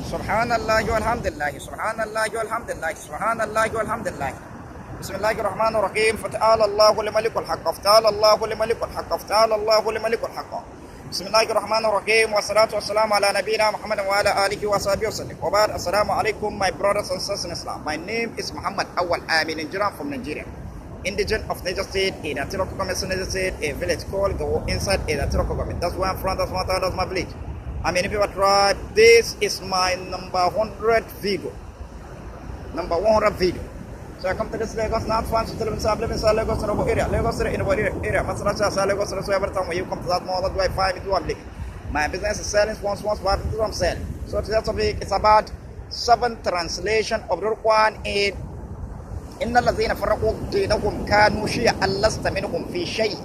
Subhanallah walhamdulillah, Subhanallah walhamdulillah, Subhanallah walhamdulillah. Bismillahir Rahmanir Rahim. Fata'ala Allahu limalikul haqq, fata'ala Allahu limalikul haqq, fata'ala Allahu limalikul haqq. Bismillahir Rahmanir Rahim. Wa salatu wassalamu ala nabiyyina Muhammad wa ala alihi wa sahbihi wasallam. Wa ba'd. Assalamu alaikum, my brothers and sisters in Islam. My name is Muhammad Awal Amin Injiran from Nigeria. Indigent of Niger State, in Atiroko Government, Niger State, a village called Go inside Atiroko Government. That's where I'm from, that's my village. I mean, if you are tried, this is my number 100 video. Number 100 video. So I come to this Lagos, not fancy to live inside Lagos in the area. Lagos in the area. Masaracha, Lagos, so every time when you come to that mall, that's why 5 into I'm living. My business is selling, once, 5 into I'm selling. So today's topic is about 7 translation of the Quran in إن الذين فرقوا دينهم كانوا شيعا لست منهم في شيء.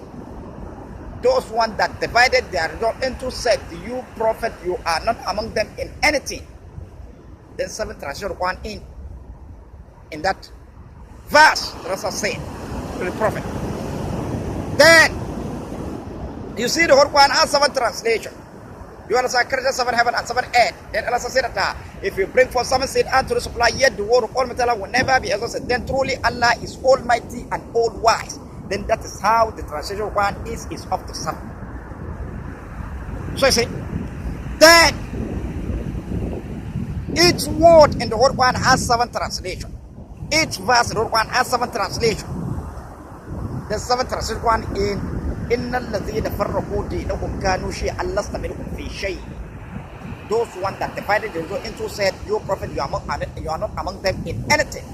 Those ones that divided their religion into sect, you prophet, you are not among them in anything. Then 7 translation of Quran in that verse, the Rasul said to the prophet. Then you see the whole Quran has 7 translation. You understand? Created 7 heaven and 7 earth. Then Allah said that if you bring forth 7 seed and to the supply, yet the word of Almighty Allah will never be exhausted. Then truly Allah is almighty and all wise. Then that is how the translation of Quran is up to 7. So I say, then each word in the whole Quran has 7 translation. Each verse in the whole Quran has 7 translation. The 7 translation of Quran in إن الذين فرقوا دينهم كانوا شيعا لست منهم في شيء. Those ones that divided the religion into said, you prophet, you are not among them in anything.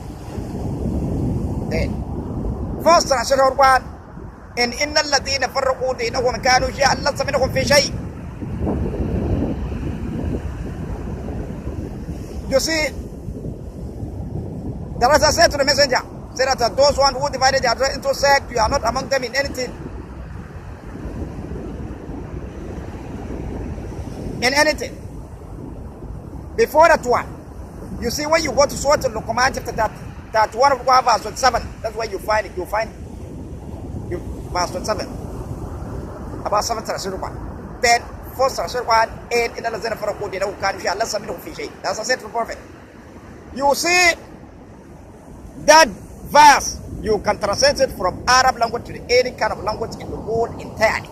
Then first translation of Quran in إن الذين فرقوا دينهم كانوا شيعا لست منهم في شيء. You see, the Rasul said to the messenger, said that those ones who divided their religion into sect, you are not among them in anything. In anything. Before that one, you see when you go to Surah Al-Luqman chapter that one of verse 27, that's where you find it. You find verse 27 about 7 translation. Then first translation one and in the for a code in Allah submit of fish. That's I said to the prophet. You see that verse, you can translate it from Arab language to any kind of language in the world entirely.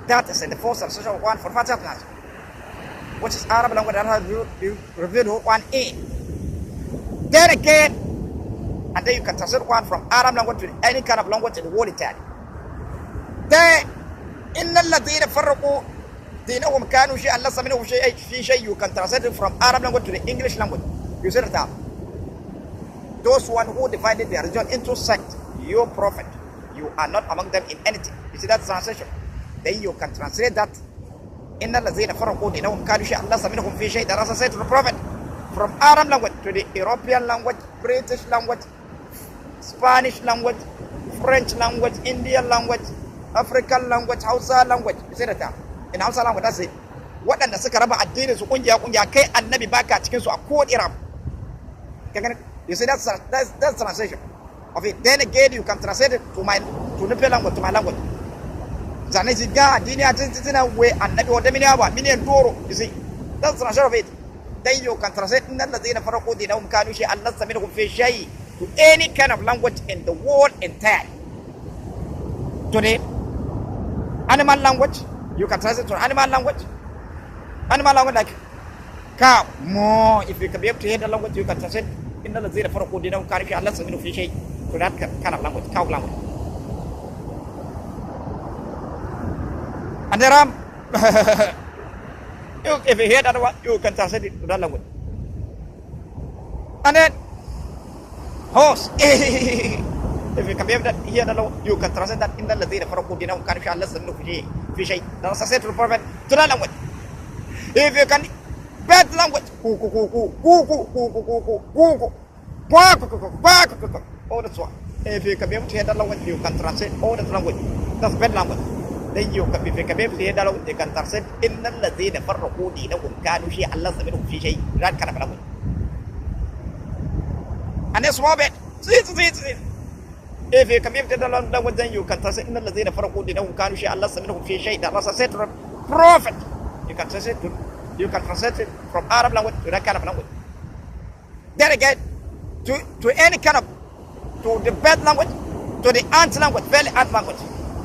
That is in the first translation of Quran for Fatiha class, which is Arab language that has revealed Quran in. Then again, and then you can translate Quran from Arab language to any kind of language in the world entirely. Then, إن الذين فرقوا دينهم كانوا شيئا لست منهم في شيء, you can translate it from Arab language to the English language. You see that? Those one who divided their religion into sect, your prophet, you are not among them in anything. You see that translation? Then you can translate that إن الذين فرقوا دينهم كانوا شيئا لست منهم في شيء. That said to the prophet from Arab language to the European language, British language, Spanish language, French language, Indian language, African language, Hausa language. You see that? In Hausa language, that's it. Waɗanda suka raba addinin su kungiya kai annabi baka cikin su a kowace Arab. You see that's translation of it. Then again you can translate it to Nupe language, to my language. Zane ziga dini atina we annabi wa damini awa minian doro. You see, that's the translation of it. Then you can translate innal ladina faraqu dinahum kanu shay'an lasta minhum fi shay to any kind of language in the world entirely. Today, animal language, you can translate to animal language. Animal language like cow, moo. If you can be able to hear the language, you can translate innal ladina faraqu dinahum kanu shay'an lasta minhum fi shay to that kind of language, cow language. And there are, if you hear that one, you can translate it to that language. And then, horse. If you can be able to hear that language, you can translate that in the Ladina Faraqu Dinahum Kanu Shay'an Lasta Minhum Fi Shay. That's said to the prophet to that language. If you can bad language, all that's one. If you can be able to hear that language, you can translate all that language. That's bad language. Then you can be able to hear that language, you can translate in the Ladina Faraqu Dinahum Kanu Shay'an Lasta Minhum Fi Shay. That kind of language. And a small bit. If you can be able to hear that language, then you can translate in the Ladina Faraqu Dinahum Kanu Shay'an Lasta Minhum Fi Shay. That was said to the prophet. You can translate to You can translate it from Arab language to that kind of language. Then again, to any kind of, to the bird language, to the ant language, very ant language.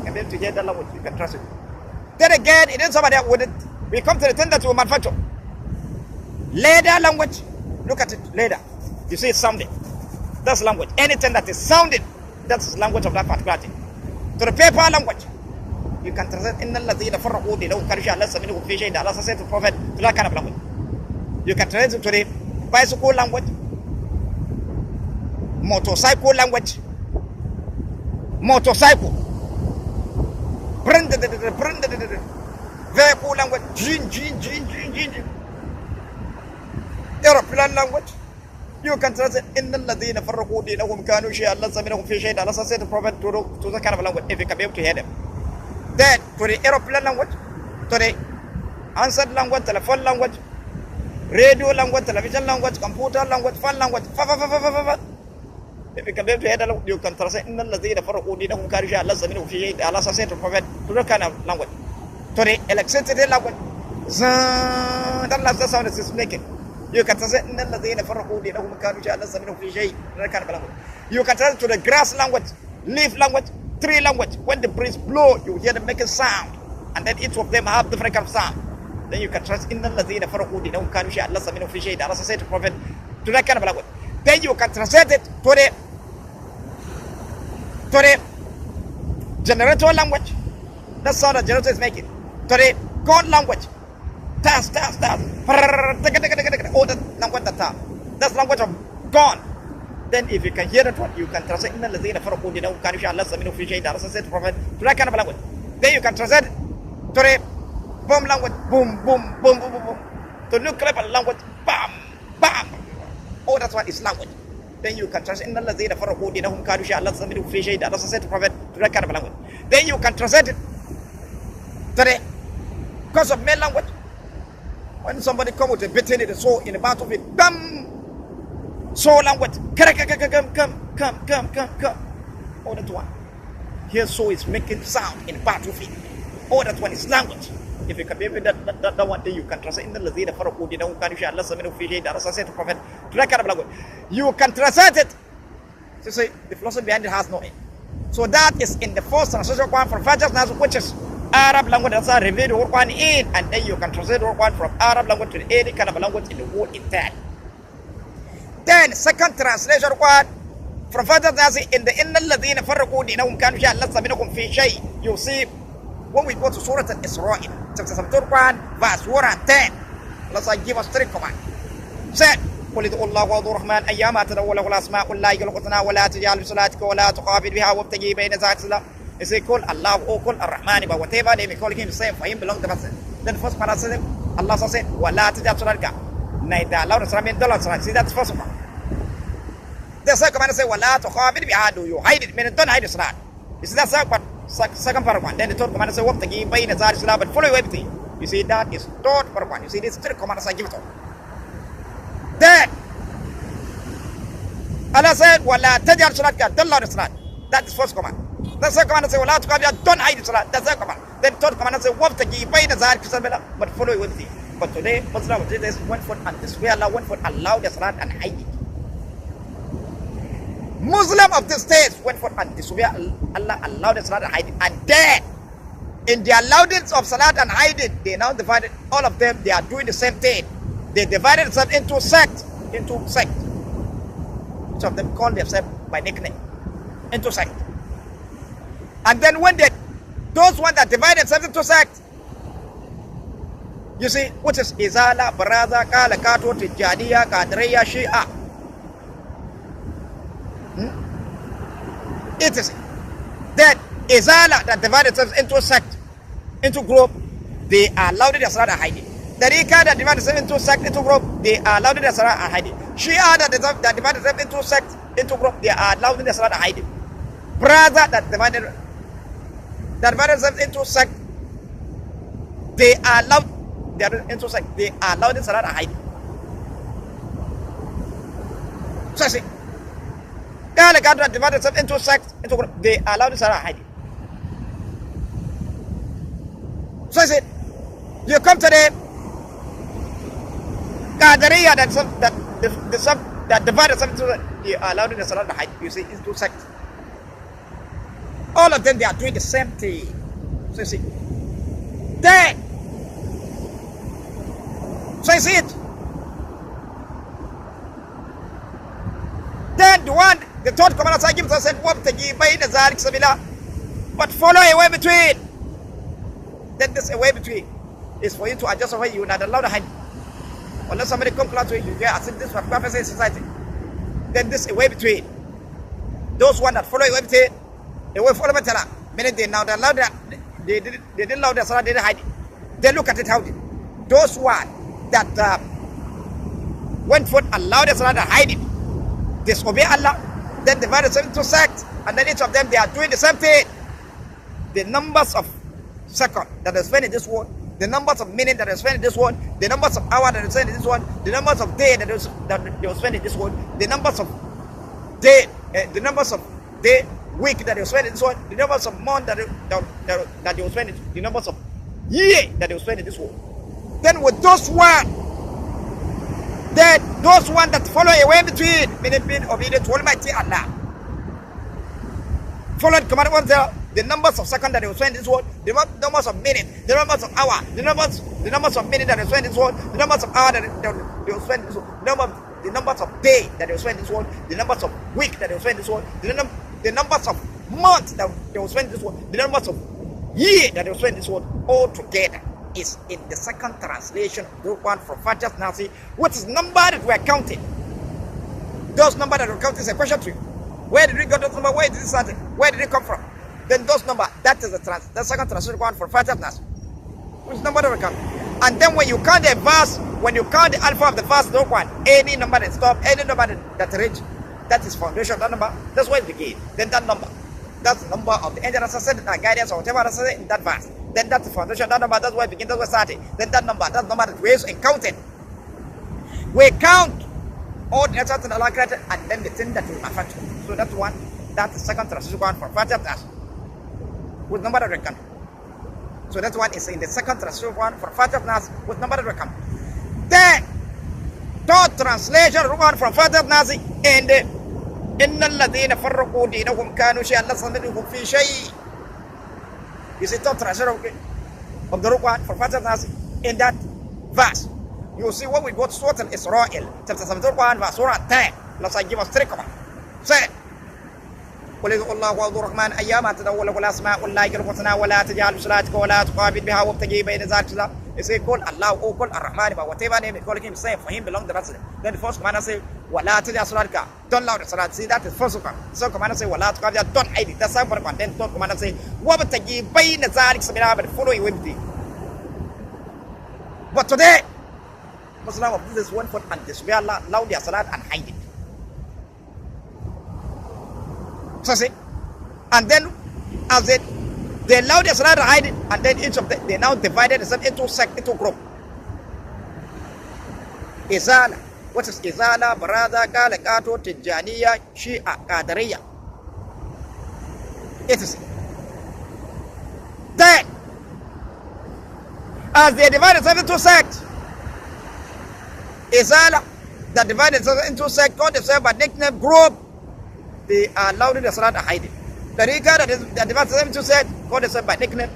And then to get that language, you can translate it. Then again, it is somebody with it. We come to the thing that we manufacture. Leather language, look at it, leather. You see it's sounding. That's language. Anything that is sounding, that's language of that particular thing. To the paper language, you can translate in الذين فرقوا دينهم كانوا شيئا ليس منهم في شيء. Allah said to Prophet to that kind of language. You can translate it to the bicycle language, motorcycle language, motorcycle, vehicle language, aeroplane language. You can translate in الذين فرقوا دينهم كانوا شيئا ليس منهم في شيء. Allah said to Prophet to that kind of language if you can be able to hear them. Then to the aeroplane language, to the answered language, telephone language, radio language, television language, computer language, phone language. If you can be able to hear that, you can translate in الذين فرقوا دينهم كانوا شيئا ليس منهم في شيء. Allah said to Prophet to that kind of language. To the electricity language, that sound is making. You can translate in الذين فرقوا دينهم كانوا شيئا ليس منهم في شيء. That kind of language. You can translate to the grass language, leaf language, tree language. When the breeze blow, you hear them making sound, and then each of them have different kind of sound. Then you can translate in الذين فرقوا دينهم كانوا شيئا ليس منهم في شيء. Allah said to Prophet to that kind of language. Then you can translate it to the generator language. That's how the generator is making. To the God language. Tas. Oh, that language that's language of God. Then if you can hear that one, you can translate in الذين فرقوا دينهم كانوا شيئا ليس منهم في شيء. Allah said to Prophet to that kind of language. Then you can translate to the bomb language. Boom, boom, boom, boom, boom, boom. To nuclear language. Bam, bam. Oh, that's what is language. Then you can translate in الذين فرقوا دينهم كانوا شيئا ليس منهم في شيء. Allah said to Prophet to that kind of language. Then you can translate it to the cause of male language. When somebody come with a beating in the soul in the battlefield, bam, soul language, come. Oh, that one. Here soul is making sound in the battlefield. Oh, that one is language. If you can be with that one, then you can translate in الذين فرقوا دينهم كانوا شيئا ليس منهم في شيء. Allah said to Prophet to that kind of language. You can translate it. So say the philosophy behind it has no end. So that is in the first translation from Fajr, which is Arab language. That's how revealed the Quran in, and then you can translate the Quran from Arab language to any kind of language in the world intact. Then second translation Quran from Fajr in the إن الذين فرقوا دينهم كانوا شيئا ليس منهم في شيء. You see, when we go to Surah Al-Isra, chapter 17, Quran, verse 110, Allah give us 3 commands. Said, قل ادعوا الله وادعوا الرحمن أيما تدعوا له الأسماء الحسنى ولا تجعل بصلاتك ولا تخافت بها وابتغي بين ذلك السلام. He say, call Allah or call Ar-Rahman, but whatever they may call him, same for him belongs to the person. Then first part says, Allah says, وَلَا تَجْعَلْ صَلَاتَكَ. Neither allow the salam in dollar salat. See, that's the first one. The second command says, وَلَا تُخَافِتْ بِهَا. Do you hide it? Meaning, don't hide the salat. You see, that's the second part one. Then the third command says, وَابْتَغِي بَيْنَ ذَلِكَ السَّلَامِ. But follow everything. You see, that is third part one. You see, this third command I give it all. Then, Allah said, وَلَا تَجْعَلْ صَلَاتَكَ. Don't allow the salat. That's the first command. The second command says, وَلَا تُخَافِتْ. Don't hide the salat. That's the second command. Then third command says, وَابْتَغِي بَيْنَ ذَلِكَ السَّلَامِ. But follow everything. But today, Muslims went for and this way Allah went for allow the salat and hide it. Muslim of this state went for and this way Allah allowed the salat and hide it. And then, in the allowance of salat and hide it, they now divided, all of them, they are doing the same thing. They divided themselves into sect. Each of them call themselves by nickname. Into sect. And then when those ones that divide themselves into sect, you see, which is Izala, Baraza, Kala, Kato, Tijaniya, Kadriya, Shia. It is that Izala that divided themselves into sect, into group, they are allowed the salat and hiding. The Rika that divided themselves into sect, into group, they are allowed the salat and hiding. Shia that divided themselves into sect, into group, they are allowed the salat and hiding. Baraza that divided themselves into sect, they are allowed. They are into sect. They are allowed the salat and hiding. So I say, God divided themselves into sect, into group. They are allowed the salat and hiding. So I said, you come to the Qadariya that divided themselves into, they are allowed in the Salat al-Haid. You see, it's two sects. All of them, they are doing the same thing. So you see, then, so you see it. Then the third commandment gives us said, "Wabtagi bayna zalik sabila," but follow a way between. Then this a way between is for you to adjust where you are not allowed to hide. Unless somebody comes close to you, as if this is what prophecy in society. Then this a way between. Those one that follow a way between, a way follow Matala. Meaning they now allow that they didn't allow the Salah, they didn't hide it. They look at it how did. Those one that went forth allowed the Salah to hide it, disobey Allah, then divide themselves into sects, and then each of them they are doing the same thing. The numbers of second that is spent in this world, the numbers of minutes that are spent in this world, the numbers of hours that are spent in this world, the numbers of days that they were spent in this world, the numbers of day, week that they were spent in this world, the numbers of month that they were spent in, the numbers of year that they were spent in this world. Then with those one that follow a way between, meaning being obedient to Almighty Allah, followed commandments there. The numbers of seconds that they will spend in this world, the numbers of minutes, the numbers of hours, the numbers of minutes that they will spend in this world, the numbers of hours that they will spend in this world, the numbers of days that they will spend in this world, the numbers of weeks that they will spend in this world, the numbers of months that they will spend in this world, the numbers of years that they will spend in this world, all together is in the second translation of Group 1 from Fatiha's Nasi, which is number that we are counting. Those numbers that we are counting is a question to you. Where did we get those numbers? Where did it start? Where did it come from? Then those numbers, that is the second translation one for Fatiha's Nas. Which number do we count? And then when you count the verse, when you count the alpha of the verse, don't one, any number that stop, any number that reach, that is foundation, that number, that's where it begins. Then that number, that's the number of the angel associated guidance or whatever associated in that verse. Then that's the foundation, that number, that's where it begins, that's where it started. Then that number that we use in counting. We count all the answers in Allah created and then the thing that will affect you. So that's one, that's the second translation one for Fatiha's Nas. With number that we count. So that one is in the second translation one for Fatiha's Nas with number that we count. Then third translation one from Fatiha's Nas and إن الذين فرقوا دينهم كانوا شيئا لست منهم في شيء. You see third translation of the Quran for Fatiha's Nas in that verse. You see when we go to Surah Al-Israel, chapter 71 verse Surah 10. Let's give us three commands. Say قل ادعوا الله وادعوا الرحمن ايما تدعوا له الاسماء الحسنى ولا تجعل بصلاتك ولا تقابل بها وابتغي بين ذلك. You say call Allah or call Ar-Rahman, but whatever name you call him, say for him belong the rest. Then the first command say ولا تجعل صلاتك, don't allow the salat. See that is first command. Second command say ولا تقابل, don't hide it. That's second command. Then third command say وابتغي بين ذلك سبيلا, but follow it with it. But today Muslim of this one foot and disobey Allah, allow their salat and hide it. So see, and then as they allow their salah to hide it, and then each of them they now divided themselves into sect, into group. Izala, what is Izala, Barada, Galakato, Tijaniya, Shia, Qadariya. It is then as they divided themselves into sects, Izala that divided themselves into sects called themselves by nickname group. They are allowed in the salah to hide it. The Rika that divides them into sects called themselves by nickname.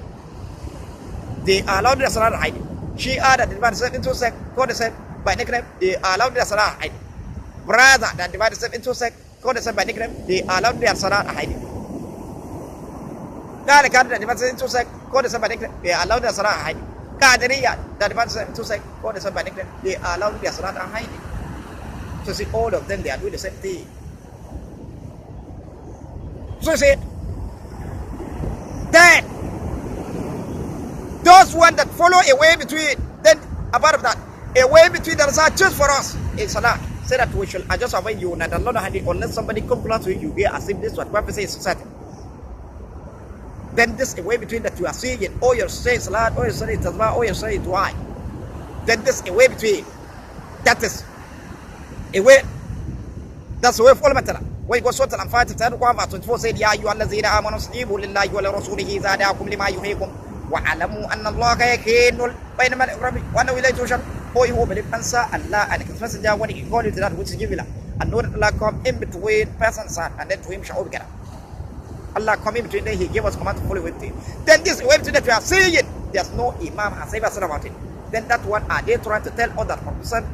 They are allowed in the salah to hide it. Shia that divides them into sects called themselves by nickname. They are allowed in the salah to hide it. Brother that divides them into sects called themselves by nickname. They are allowed in the salah to hide it. Galakad that divides them into sects called themselves by nickname. They are allowed in the salah to hide it. Qadariya that divides them into sects called themselves by nickname. They are allowed in the salah to hide it. So see, all of them they are doing the same thing. So see, then those ones that follow a way between, then apart of that, a way between that is just for us in salah. Say that we shall adjust our way, you not alone unless somebody comes close to you, you as if this is what prophecy is society. Then this a way between that you are seeing it, or you're saying salah, or you're saying tazbah, or you're saying dua. Then this a way between, that is a way, that's the way of all matter. When you go Surah Al-Anfal, chapter 24 said, يا أيها الذين آمنوا استجيبوا لله ولرسوله إذا دعاكم لما يحييكم واعلموا أن الله يحول بين المرء وأنه إليه تحشرون. O you who believe, answer Allah and His Messenger when He called you to that which is given, and know that Allah come in between person's heart, and then to Him shall all be gathered. Allah come in between them, He gave us command to follow with Him. Then this way that we are seeing, there's no Imam has ever said about it. Then that one, are they trying to tell others?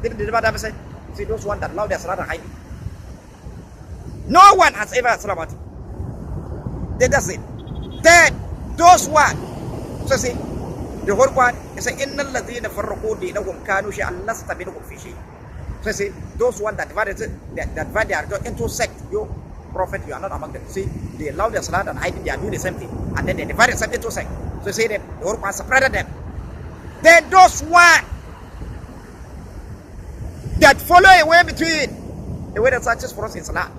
Didn't the Bible say, see those one that love their salah and hide it? No one has ever said about it. Then that's it. Then those one, so see, the whole one is saying, "Innal ladhina farraqu dinahum kanu shay'an lasta minhum fi shay." So see, those one that divided their into sect, you prophet, you are not among them. See, they love their salah and hiding, they are doing the same thing, and then they divided themselves into sect. So see, them, the whole one separated them. Then those one that follow a way between the way that searches for us in salah.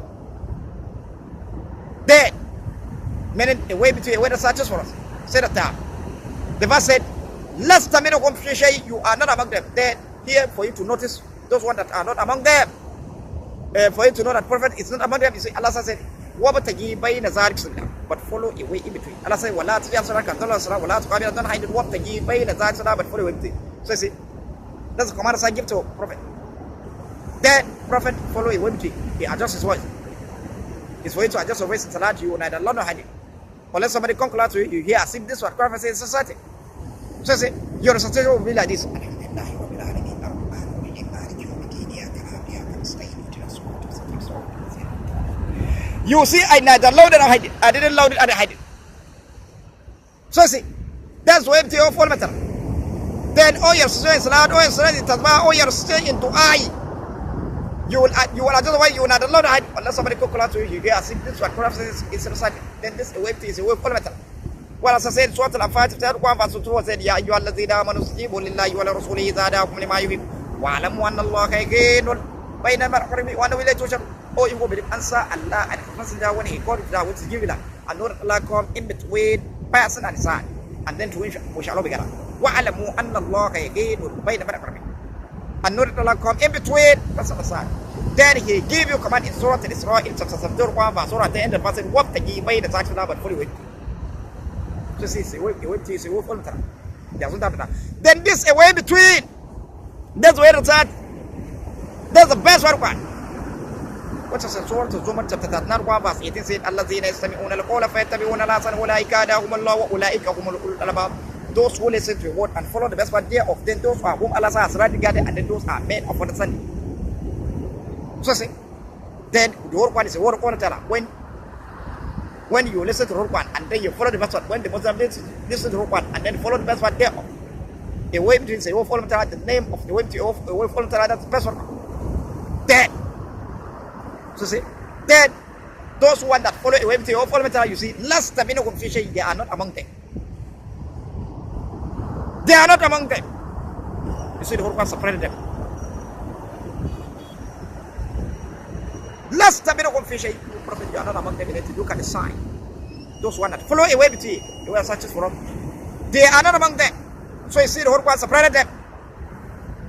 Then, meaning a way between a way that searches for us. Say that down. The verse said, "Lest you are not among them." Then here for you to notice those ones that are not among them. For you to know that prophet is not among them. You see, Allah said, "Wabtagi bayna zalik sunnah," but follow a way in between. Allah said, "Wala tujasara kantala salah, wala tuqabila." Don't hide it. Wabtagi bayna zalik sunnah, but follow a way in between. So you see, that's the command I give to prophet. Then prophet follow a way in between. He adjusts his voice. It's for you to adjust your voice in salat. You will neither learn nor hide it. Unless somebody come close to you, you hear as if this was prophet says in society. So you see, your recitation will be like this. You see, I neither loaded or hide it. I didn't load it, I didn't hide it. So see, that's why MTO full metal. Then all your students, all your students, all your students into I. You will adjust the way you will not allow hide unless somebody come close to you. You get as if this what Quran says is recited. Then this way is a way full metal. Well, as I said, Surah Al-Fatiha, chapter 1, verse 2 said, "Ya ayyuhallazina amanu istajibu lillahi wa lirrasuli idha da'akum lima yuhibbu wa'lamu anna Allaha yaghinu bayna al-mar'i wa annahu ilayhi tuhsharun." Oh, you will believe, answer Allah and His Messenger when He called you to that which is given, and know that Allah come in between person and his heart, and then to Him we shall all be gathered. Wa'lamu anna Allaha yaghinu bayna al-mar'i, and know that Allah come in between person and his heart. Then He gave you command in Surah Al-Isra, in chapter 71, verse Surah at the end of the verse, "Wabtagi bayna zalik sunnah," but fully with. So see, it's a way full metal. Then this a way between. That's where it's at. That's the best one. What is the Surah Al-Zumar chapter 39 verse 18 said, "Allazina yastami'una al-qawla fayattabi'una ahsana ulaika hadahum Allah wa ulaika humul ulul albab." Those who listen to your word and follow the best part thereof, then those are whom Allah has rightly guided, and then those are men of understanding. So see, then the whole one is a word of Allah. When you listen to the whole one and then you follow the best one, when the Muslim listen to the whole one and then follow the best one thereof, a way between say, follow the name of the way to a way follow that's the best one. Then, so see, then those one that follow a way to follow you see, last time in confusion, they are not among them. They are not among them. You see, the whole one separated them. Last time in confusion, prophet, you are not among them. You need to look at the sign. Those one that follow a way between, they were such as for them. They are not among them. So you see, the whole one separated them.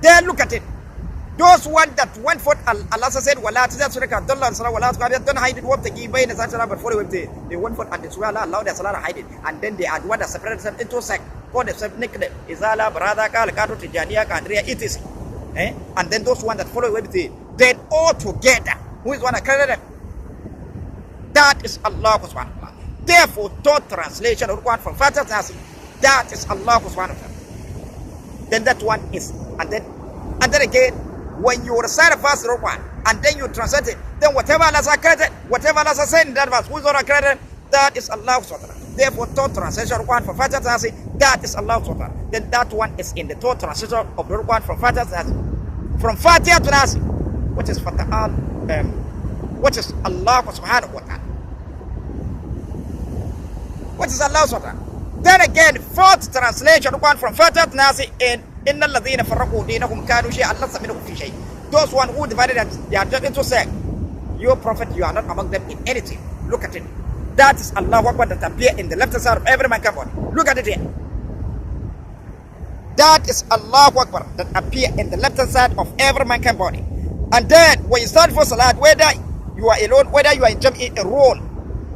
Then look at it. Those one that went forth, Allah said, "Wala tujasiraka dollar salah wala tuqabila." Don't hide it. What the give bayna zalik salah, but follow it. They went forth and they swear Allah allowed their salah to hide it, and then they are the one that separated themselves into sect. Call themselves nickname Izala, Barada, Kalakato, Tijaniya, Kandriya, etc. And then those one that follow with it, then all together, who is one that created them? That is Allah subhanahu wa ta'ala. Therefore, third translation of Quran from Fatiha to Nasi, that is Allah subhanahu wa ta'ala. Then that one is, and then again, when you recite a verse in Quran and then you translate it, then whatever Allah has created, whatever Allah has said in that verse, who is going to create, that is Allah subhanahu wa ta'ala. Therefore, third translation of Quran from Fatiha to Nasi, that is Allah subhanahu wa ta'ala. Then that one is in the third translation of the Quran from Fatiha to Nasi. From Fatiha to Nasi, which is Fatah, which is Allah subhanahu wa ta'ala. What is Allah subhanahu wa ta'ala? Then again, fourth translation of Quran from Fatiha to Nasi in Innal ladhina farraqu dinahum kanu shay'an lasta minhum fi shay. Those one who divided their judgment into sect, your prophet, you are not among them in anything. Look at it. That is Allah Akbar that appear in the left side of every mankind body. Look at it here. That is Allah Akbar that appear in the left side of every mankind body. And then when you stand for salat, whether you are alone, whether you are in a roll,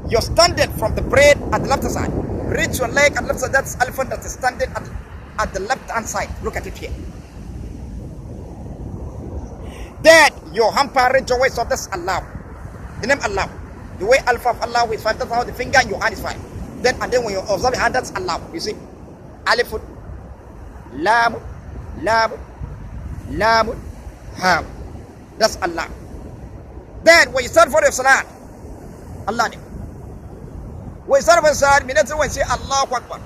you're standing from the brain at the left side. Reach your leg at the left side. That's elephant that is standing at the left hand side. Look at it here. Then your hamper rejoice of this Allah. The name Allah. The way Alpha of Allah is 5. That's how the finger in your hand is 5. Then and then when you observe your hand, that's Allah. You see? Alif, Lam, Lam, Lam, Ham. That's Allah. Then when you start for your salat, Allah name. When you start for your salat, means when you say Allahu Akbar,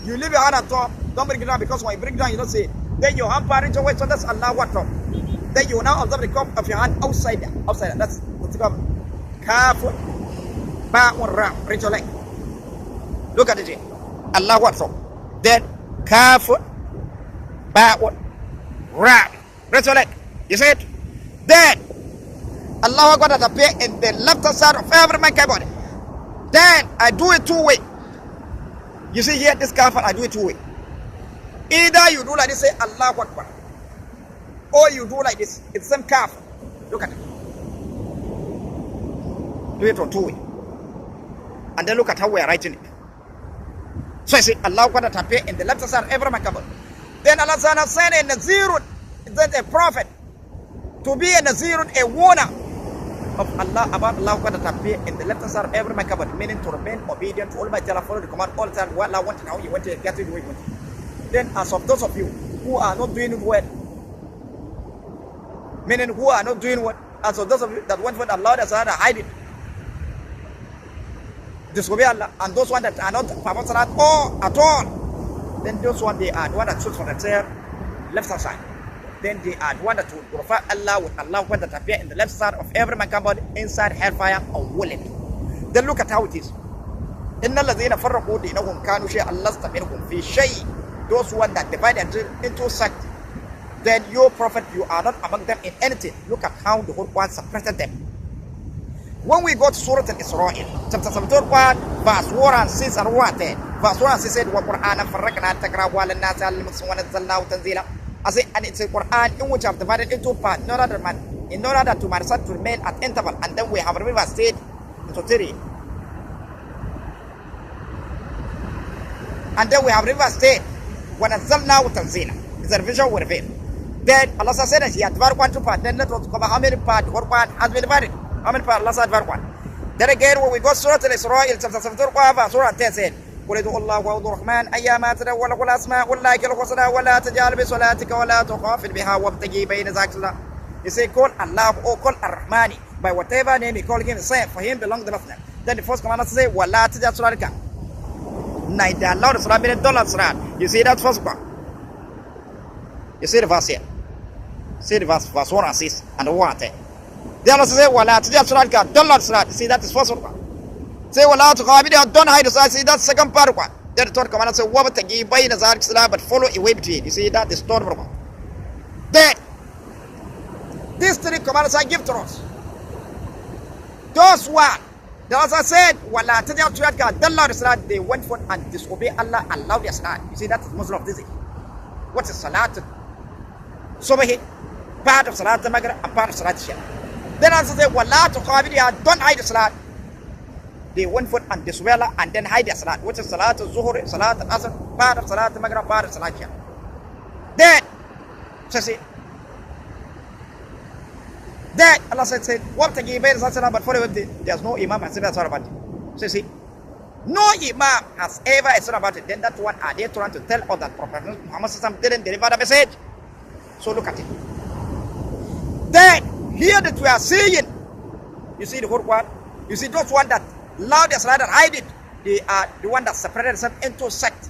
you leave your hand at top. Don't bring it down, because when you bring it down, you don't say it. Then your hand parent away, so that's Allahu Akbar. Then you now observe the cup of your hand outside there. Outside there. That's the cup. Kafun, Ba'un, Ra. Raise your leg. Look at it here. Allahu Akbar. Then Kafun, Ba'un, Ra. Raise your leg. You see it? Then Allahu Akbar that appear in the left side of every man's body. Then I do it 2 ways. You see here, this kafir, I do it 2 ways. Either you do like this, say Allahu Akbar, or you do like this. It's the same kafir. Look at it. Do it on 2 ways. And then look at how we are writing it. So I say Allahu Akbar that appear in the left side of every man's body. Then Allah said in Nazirun, then a prophet, to be a Nazirun, a warner of Allah about Allah that appear in the left side of every man's body, meaning to remain obedient to Almighty Allah, follow the command all the time, what Allah wanted, how you want to get it, the way you want it. Then as of those of you who are not doing well, meaning who are not doing what, as of those of you that want what Allah has hide it, disobey Allah, and those ones that are not performing salat or at all, then those ones, they are the one that choose for themselves left side. Then they are the one that will glorify Allah with Allah that appear in the left side of every man's body inside hellfire unwillingly. Then look at how it is. إن الذين فرقوا دينهم كانوا شيئا لست منهم في شيء. Those ones that divide into sects, then your prophet, you are not among them in anything. Look at how the whole Quran suppressed them. When we go to Surah Al-Israel, chapter 71, verse 1 and 6 and 110, verse 1 and 6 said, وَقُرْآنًا فَرَّقْنَا تَقْرَأُهُ عَلَى النَّاسِ عَلَى الْمُكْثِ وَنَزَّلْنَاهُ تَنزِيلًا. I say, and it's a Quran in which I have divided into parts, in order to manifest to remain at interval, and then we have river state into 3. And then we have river state وَنَزَّلْنَاهُ تَنزِيلًا. It's a revision we reveal. Then Allah said that He had divided 1 to part. Then let us cover how many parts the Quran has been divided. How many parts Allah said divided 1. Then again, when we go to Surah Al-Israel, chapter 74, verse 10 said, قل ادعوا الله وادعوا الرحمن أيما تدعوا له الأسماء والله الحسنى ولا تجهر بصلاتك ولا تخافت بها وابتغي بين ذلك الله. You say call Allah or call Ar-Rahmani, by whatever name you call him, say for him belongs the last name. Then the first commandment says ولا تجهر بصلاتك. Neither allow the salat meaning don't allow salat. You see that first one. You see the verse here. See the verse 1 and 6 and 1 and 10. Then Allah says ولا تجهر بصلاتك, don't allow salat. You see that is first one. Say wala tuqabidu, don't hide the salat. See that's second part one. Then the third command say wabtagi bayna zalik salat, but follow a way between. You see that is third one. Then these 3 commands I give to us. Those one, the Allah said wala tajal tuyatka, don't allow the salat. They went for and disobey Allah and allowed their salat. You see that is Muslim of this. What is salat? Subhi, part of salat al-maghrib and part of salat al-isha. Then Allah said wala tuqabidu, don't hide the salat. They went for and disobey Allah and then hide their salat, which is salat al-zuhur, salat al-asr, part of salat al-maghrib, part of salat al-isha. Then, then Allah said, وَابْتَغِي بَيْنَ ذَلِكَ, but for there's no imam has ever thought about it. See, no imam has ever thought about it. Then that one are they trying to tell us that Prophet Muhammad didn't deliver the message. So look at it. Then, here that we are seeing, you see the whole one, you see those one that allow their salat and hide it, they are the one that separated themselves into sect.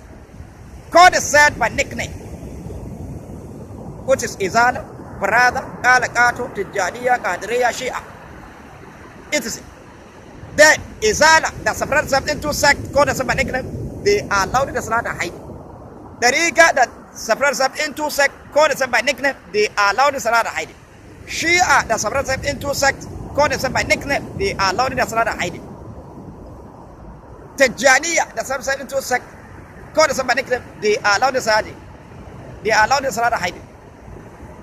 Called the sect by nickname, which is Izala, Barada, Qalaqatu, Tijaniya, Qadiriya, Shia. It is then Izala that separated themselves into sect, called themselves by nickname, they are allowed the salat and hide it. The Riga that separates themselves into sect, called themselves by nickname, they are allowed the salat and hide it. Shia that separates themselves into sect, called themselves by nickname, they are allowed the salat and hide it. Tijaniya, the subside into a sect, called the nickname, they allow the salat. They allow the salat to hide it.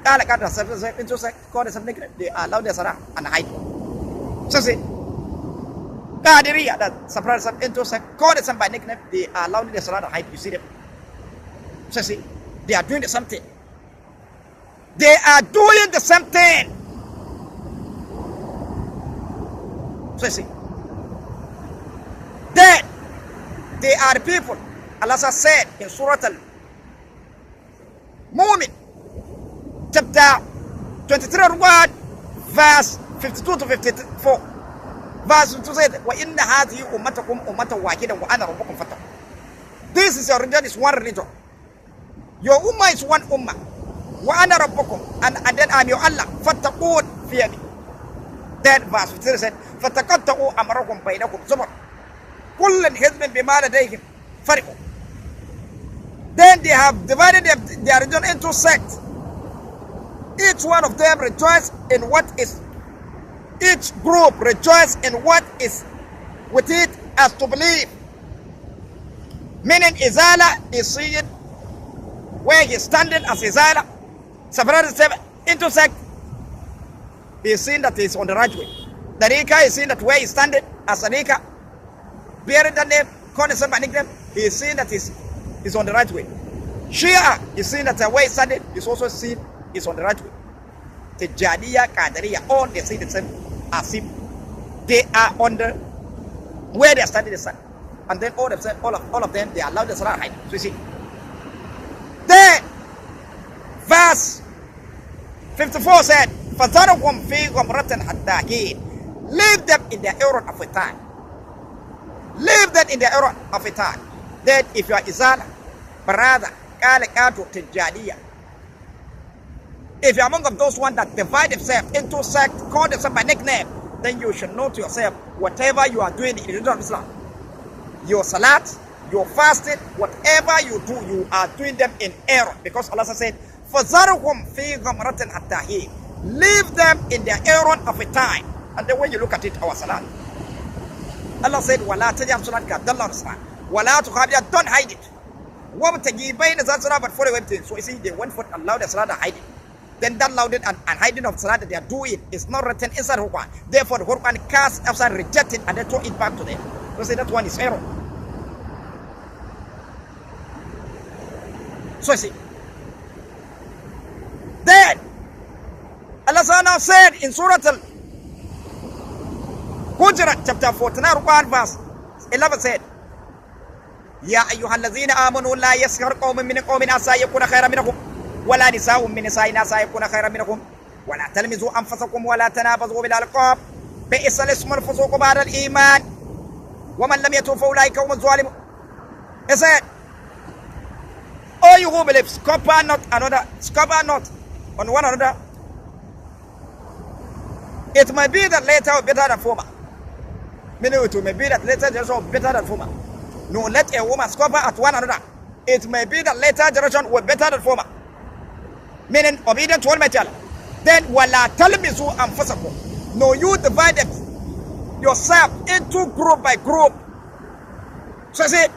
Qalaqat, the subside into a sect, called the nickname, they allow the salat and hide it. So see, Qadiriya, that surprise into a sect, called the by nickname, they allow the salat to hide. You see them? So see, they are doing the same thing. They are doing the same thing. So you see, then they are the people Allah said in Surah Al-Mu'min, chapter 23, verse 52 to 54. Verse 2 said, وَإِنَّ هَذِهِ أُمَّتَكُمْ أُمَّةً وَاحِدًا وَأَنَا رَبُّكُمْ فَاتَّقُونِ. This is your religion, is one religion. Your ummah is one ummah. وَأَنَا رَبُّكُمْ, and then I'm your Allah. فَاتَّقُونِ, fear me. Then verse 53 said, فَتَقَطَّعُوا أَمْرَكُمْ بَيْنَكُمْ زُبُرًا كُلٌّ حِزْبٍ بِمَا لَدَيْهِمْ فَرِحُونَ. Then they have divided their religion into sects. Each one of them rejoice in what is, each group rejoice in what is with it as to believe. Meaning Izala is seeing where he's standing as Izala, separated into sect. He is seeing that he's on the right way. The Rika is seeing that where he's standing as a Rika, bearing the name, calling himself by nickname, he is seeing that he's on the right way. Shia is seeing that the way he's standing is also seen is on the right way. Tijaniya, Qadariya, all they see the same as him. They are on the where they are standing the sun. And then all of them, they allow the Salah hide. So you see. Then verse 54 said, فَذَرْهُمْ فِي غَمْرَةٍ حَتَّى حِينٍ. Leave them in their error of a time. Leave them in their error of a time. Then if you are Izala, brother, Kalekatu, Tijaniya, if you are among of those ones that divide themselves into sects, call themselves by nickname, then you should know to yourself, whatever you are doing in the religion of Islam, your salat, your fasting, whatever you do, you are doing them in error. Because Allah said, فَذَرْهُمْ فِي غَمْرَةٍ حَتَّى حِينٍ. Leave them in their error of a time. And then when you look at it, our salat, Allah said, وَلَا تَجْعَلْ صَلَاتَكَ دَلَّ رَسْلًا وَلَا تُخَابِيَ. Don't hide it. وَابْتَغِي بَيْنَ ذَاتِ صَلَاةٍ but follow everything. So you see, they went for Allah the salat and hide it. Then that louded and hiding of salat that they are doing is not written inside the Quran. Therefore, the Quran cast outside, rejected, and then throw it back to them. So say that one is error. So you see. Then Allah now said in Surah Al-Hujurat, chapter 49, Quran verse 11 said, يا أيها الذين آمنوا لا يسخر قوم من قوم عسى يكون خيرا منهم ولا نساء من نساء عسى يكون خيرا منهم ولا تلمزوا أنفسكم ولا تنابزوا بالألقاب بئس الاسم الفسوق بعد الإيمان ومن لم يتوب فأولئك هم الظالمون. He said, all you who believe, scupper not on one another. It might be that later will be better than former. Meaning it may be that later generation will be better than former. No, let a woman scupper at one another. It may be that later generation will be better than former. Meaning obedient to Almighty Allah. Then wala talmizu anfusakum. No, you divided yourself into group by group. So say,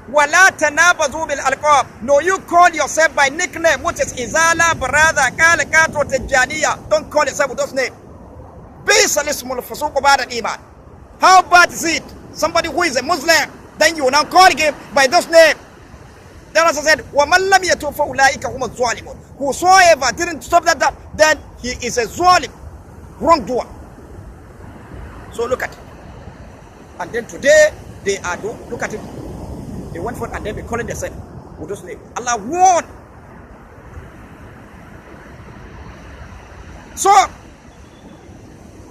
wala tanabazu bil alqab. No, you call yourself by nickname, which is Izala, brother, Kalekato, Tijaniya. Don't call yourself with those names. Bisa lismul fusuq ba'da al-iman. How bad is it? Somebody who is a Muslim, then you now call him by those names. Then Allah said, وَمَنْ لَمْ يَتُوبْ فَأُولَٰئِكَ هُمُ الظَّالِمُونَ. Whosoever didn't stop that, then he is a zalim, wrongdoer. So look at it. And then today, they are, look at it. They went for it and they be calling themselves with those names. Allah warned. So,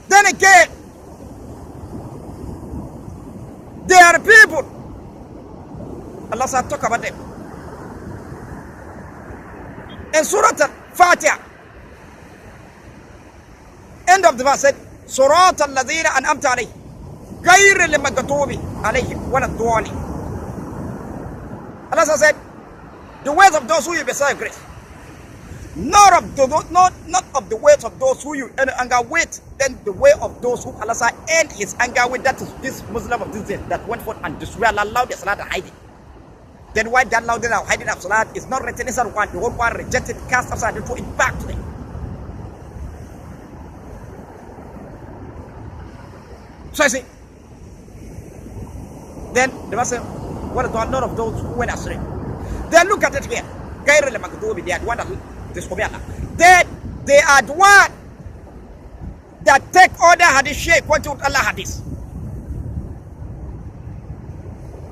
then again, there are people, Allah said, talk about them. In Surah Al-Fatiha, end of the verse said, Surat al-Ladhina an'amta alayhim, غير المغضوب عليهم ولا الضالين. Allah said, the ways of those who you beside grace, not of the ways of those who you anger with, then the way of those who Allah said end his anger with. That is this Muslim of this day that went forth and destroyed Allah, allowed the salat and hiding. Then why that allowed the hiding of salat is not written inside one. The whole one rejected, cast aside, and threw it back to them. So I say, then the verse said, what are none of those who went astray? Then look at it here. They are the one that disobey Allah. Then they are the one that take all the hadith shape what Allah hadith.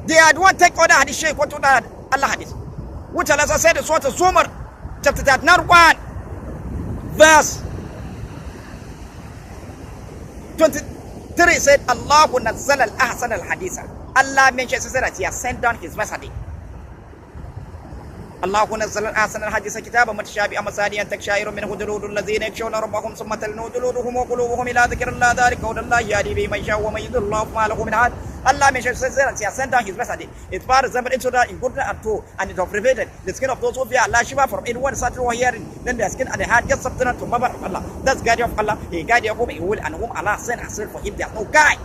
They are the one take other hadith shaykh what to that Allah hadith. Which Allah said in Surah Zumar, chapter 1, verse 23 said, Allahu nazzal al-ahsan al-haditha. Allah mentions that he has sent down his best hadith. الله نزل أحسن الحديث كتابا متشابها مثانيا تقشعر منه جلود الذين يخشون ربهم ثم تلين جلودهم وقلوبهم إلى ذكر الله ذلك هدى الله يهدي به من يشاء ومن يضلل الله فما له من هاد. Allah mentions that he has sent down his message. It far resembled into that in goodness and true, and it prevented the skin of those who fear Allah Shiva from anyone such or hearing. Then their skin and the heart gets substance to Mother of Allah. That's guardian of Allah. He guided whom he will and whom Allah sent and sent for him. There's no guide.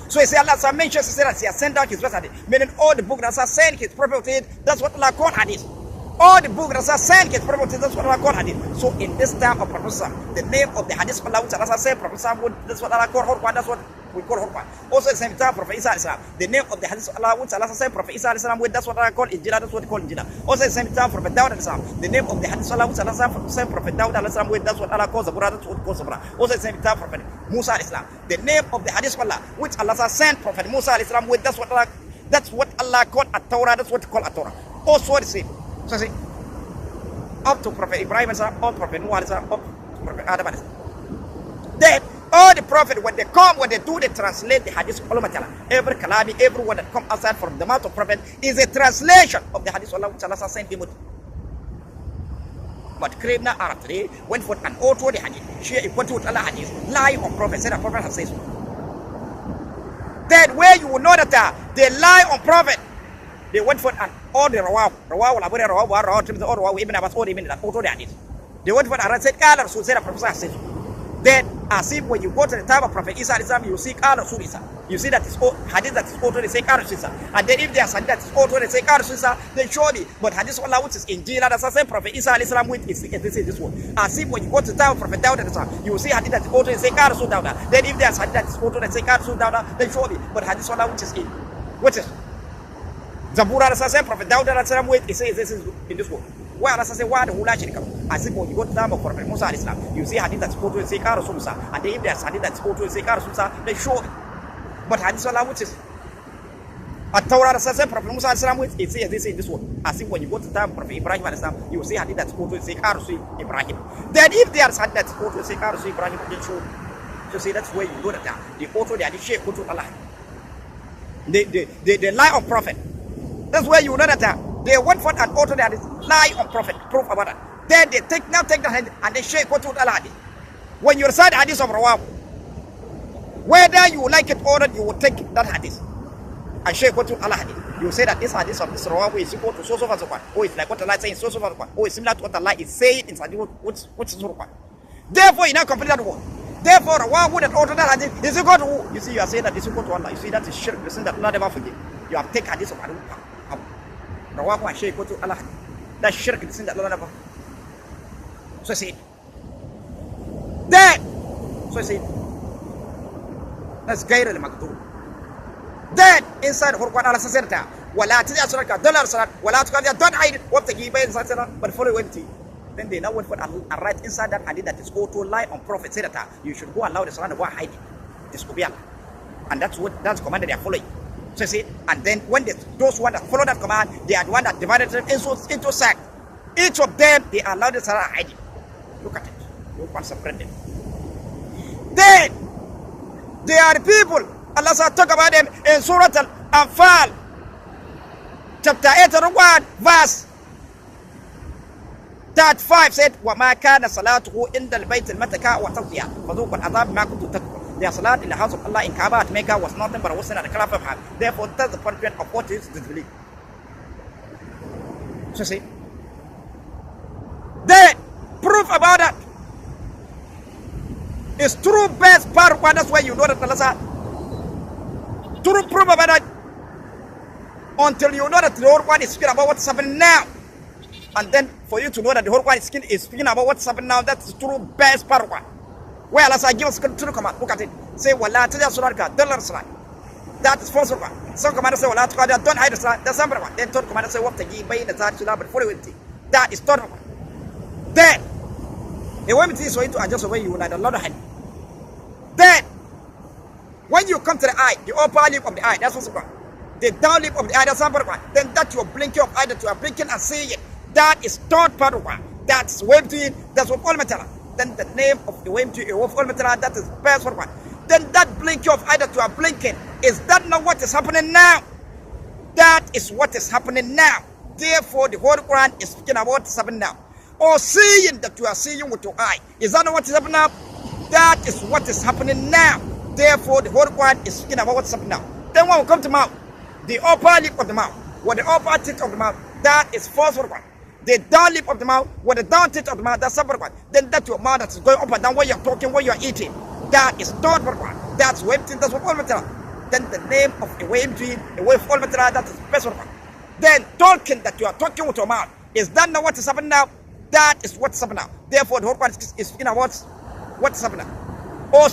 So he said Allah mentions that he has sent down his message. Meaning all the books that are sent his prophet, that's what Allah called hadith. All the books that are sent his prophet, that's what Allah called hadith. So in this time of Prophet, the name of the hadith of Allah which Allah said Prophet, that's what Allah called Hurqan, that's what we call Hurqan. Also at the same time Prophet Isa Islam, the name of the hadith of Allah which Allah said Prophet Isa Islam, that's what Allah called Injila, that's what we call Injila. Also at the same time Prophet Dawud Islam, the name of the hadith of Allah which Allah said Prophet Dawud Islam, that's what Allah calls Zabura, that's what we call Zabura. Also at the same time Prophet Musa Islam, the name of the hadith of Allah which Allah sent Prophet Musa Islam with, that's what Allah called At-Torah, that's what we call At-Torah. Also the same. So see, up to Prophet Ibrahim Islam, up to Prophet Noah Islam, up to Prophet Adam Islam. Then all the prophets when they come, when they do, they translate the hadith of Allah. Every kalami, every word that comes outside from the mouth of prophet is a translation of the hadith of Allah which Allah sent him with. But Kribna Arab today went for an auto the hadith, share equality with Allah hadith, lie on prophet, said a prophet has said so. Then where you will know that they lie on prophet, they went for an all the Rawah, Ibn Abbas, all the auto the hadith. They went for an said Allah Rasul said a prophet has said so. Then, as if when you go to the time of Prophet Isa Islam, you see Qala Rasul Isa. You see that it's hadith that is auto, they say Qala Rasul Isa. And then if there's hadith that is auto, they say Qala Rasul Isa, then surely, but hadith of Allah which is Injila, that's the same Prophet Isa Islam with is this one. As if when you go to the time of Prophet Dawud Islam, you see hadith that is auto, they say Qala Rasul Dawud. Then if there's hadith that is auto, they say Qala Rasul Dawud, then surely, but hadith of Allah which is in. What is Zabura, that's the same Prophet Dawud Islam with, it says this is in this one. Where Allah says, why the hula shirika? As if when you go to the time of Prophet Musa Islam, you see hadith that's quoted in Sekar Rasulsa, and if there's hadith that's quoted in Sekar Rasulsa, they show it. But hadith Allah which is at Torah says Prophet Musa Islam which it says this in this one. As if when you go to the time of Prophet Ibrahim Islam, you see hadith that's quoted in Sekar Rasul Ibrahim. Then if there's hadith that's quoted in Sekar Rasul Ibrahim, they show it. So see that's where you go to that. The auto the hadith shaykh quoted Allah. They lie on prophet. That's where you know that. They went for an auto that is lie on prophet, proof about that. Then they take the hand and they shake what to Allah. When you recite hadith of Rawah, whether you like it or not, you will take that hadith and shake what to Allah. You say that this hadith of this Rawah is equal to so and so. Oh, it's like what Allah is saying, so and so. Oh, it's similar to what Allah is saying in hadith, which is so. Therefore, you now complete that word. Therefore, Rawah would have ordered that hadith is equal to who? You see, you are saying that this is equal to Allah. You see, that is shirk, the sin that Allah never forgive. You have taken hadith of Allah. Rawahu and Shaykh to Allah. That's shirk, the sin that Allah never. So I say, then, so I say, that's Gair al Maktoum. Then, inside Hurqan Allah says, Wala Tija Suraka, Dollar Sarat, Wala Tukadia, don't hide what the Giba is, but follow empty. Then they now went for and write inside that hadith that is auto lie on prophet, say that you should go allow the Saran to go hide it. This could be Allah. And that's the command they are following. So see, and then when those ones that follow that command, they are the one that divided them into sects. Each of them, they allow the Sarah hiding. Look at it. You can't separate them. Then, they are the people, Allah said, talk about them in Surah Al-Anfal, chapter 81, verse 35 said, وَمَا كَانَ صَلَاتُهُ إِنْدَ الْبَيْتِ الْمَتَكَى وَتَوْتِيَا فَذُوقُوا الْعَذَابَ مَا كُنْتُمْ تَكْفُرُونَ. Their salat in the house of Allah in Kaaba at Mecca was nothing but a wasn't at the Caliph of Ham. Therefore, that's the punishment of what is disbelief. So see, the proof about that is true best part. That's why you know that Allah said true proof about that until you know that the whole one is speaking about what's happening now. And then for you to know that the whole one is speaking about what's happening now, that's the true best part one. Where Allah said, give us true command. Look at it. Say, Wala Tija Suraka, Dollar Salat. That is false one. Some commander say, Wala Tukadia, don't hide the Salat. That's number one. Then third commander say, what the Giba, the Zat Sula, but follow it. That is third one. Then, the women is going to adjust away you like a lot of hand. Then, when you come to the eye, the upper lip of the eye, that's what's wrong. the down lip of the other side, then that you are blinking of either, you are blinking and seeing. That is third part of one. That's wave to that's what all matter. Then the name of the wave to all matter, that is first one. Then that blinking of either, you are blinking. Is that not what is happening now? That is what is happening now. Therefore, the Holy Quran is speaking about what is happening now. Or seeing that you are seeing with your eye. Is that not what is happening now? That is what is happening now. Therefore, the Holy Quran is speaking about what is happening now. Then when we come to mouth, the upper lip of the mouth, or the upper teeth of the mouth, that is first one. The down lip of the mouth, or the down teeth of the mouth, that's second one. Then that your mouth that is going up and down when you're talking, when you're eating. That is third one. That's wave teeth, that's what all matter. Then the name of a wave tree, a wave all matter, that is first one. Then talking that you are talking with your mouth. Is that not what is happening now? That is what's happening now. Therefore, the Holy Quran is speaking about what's happening now. Or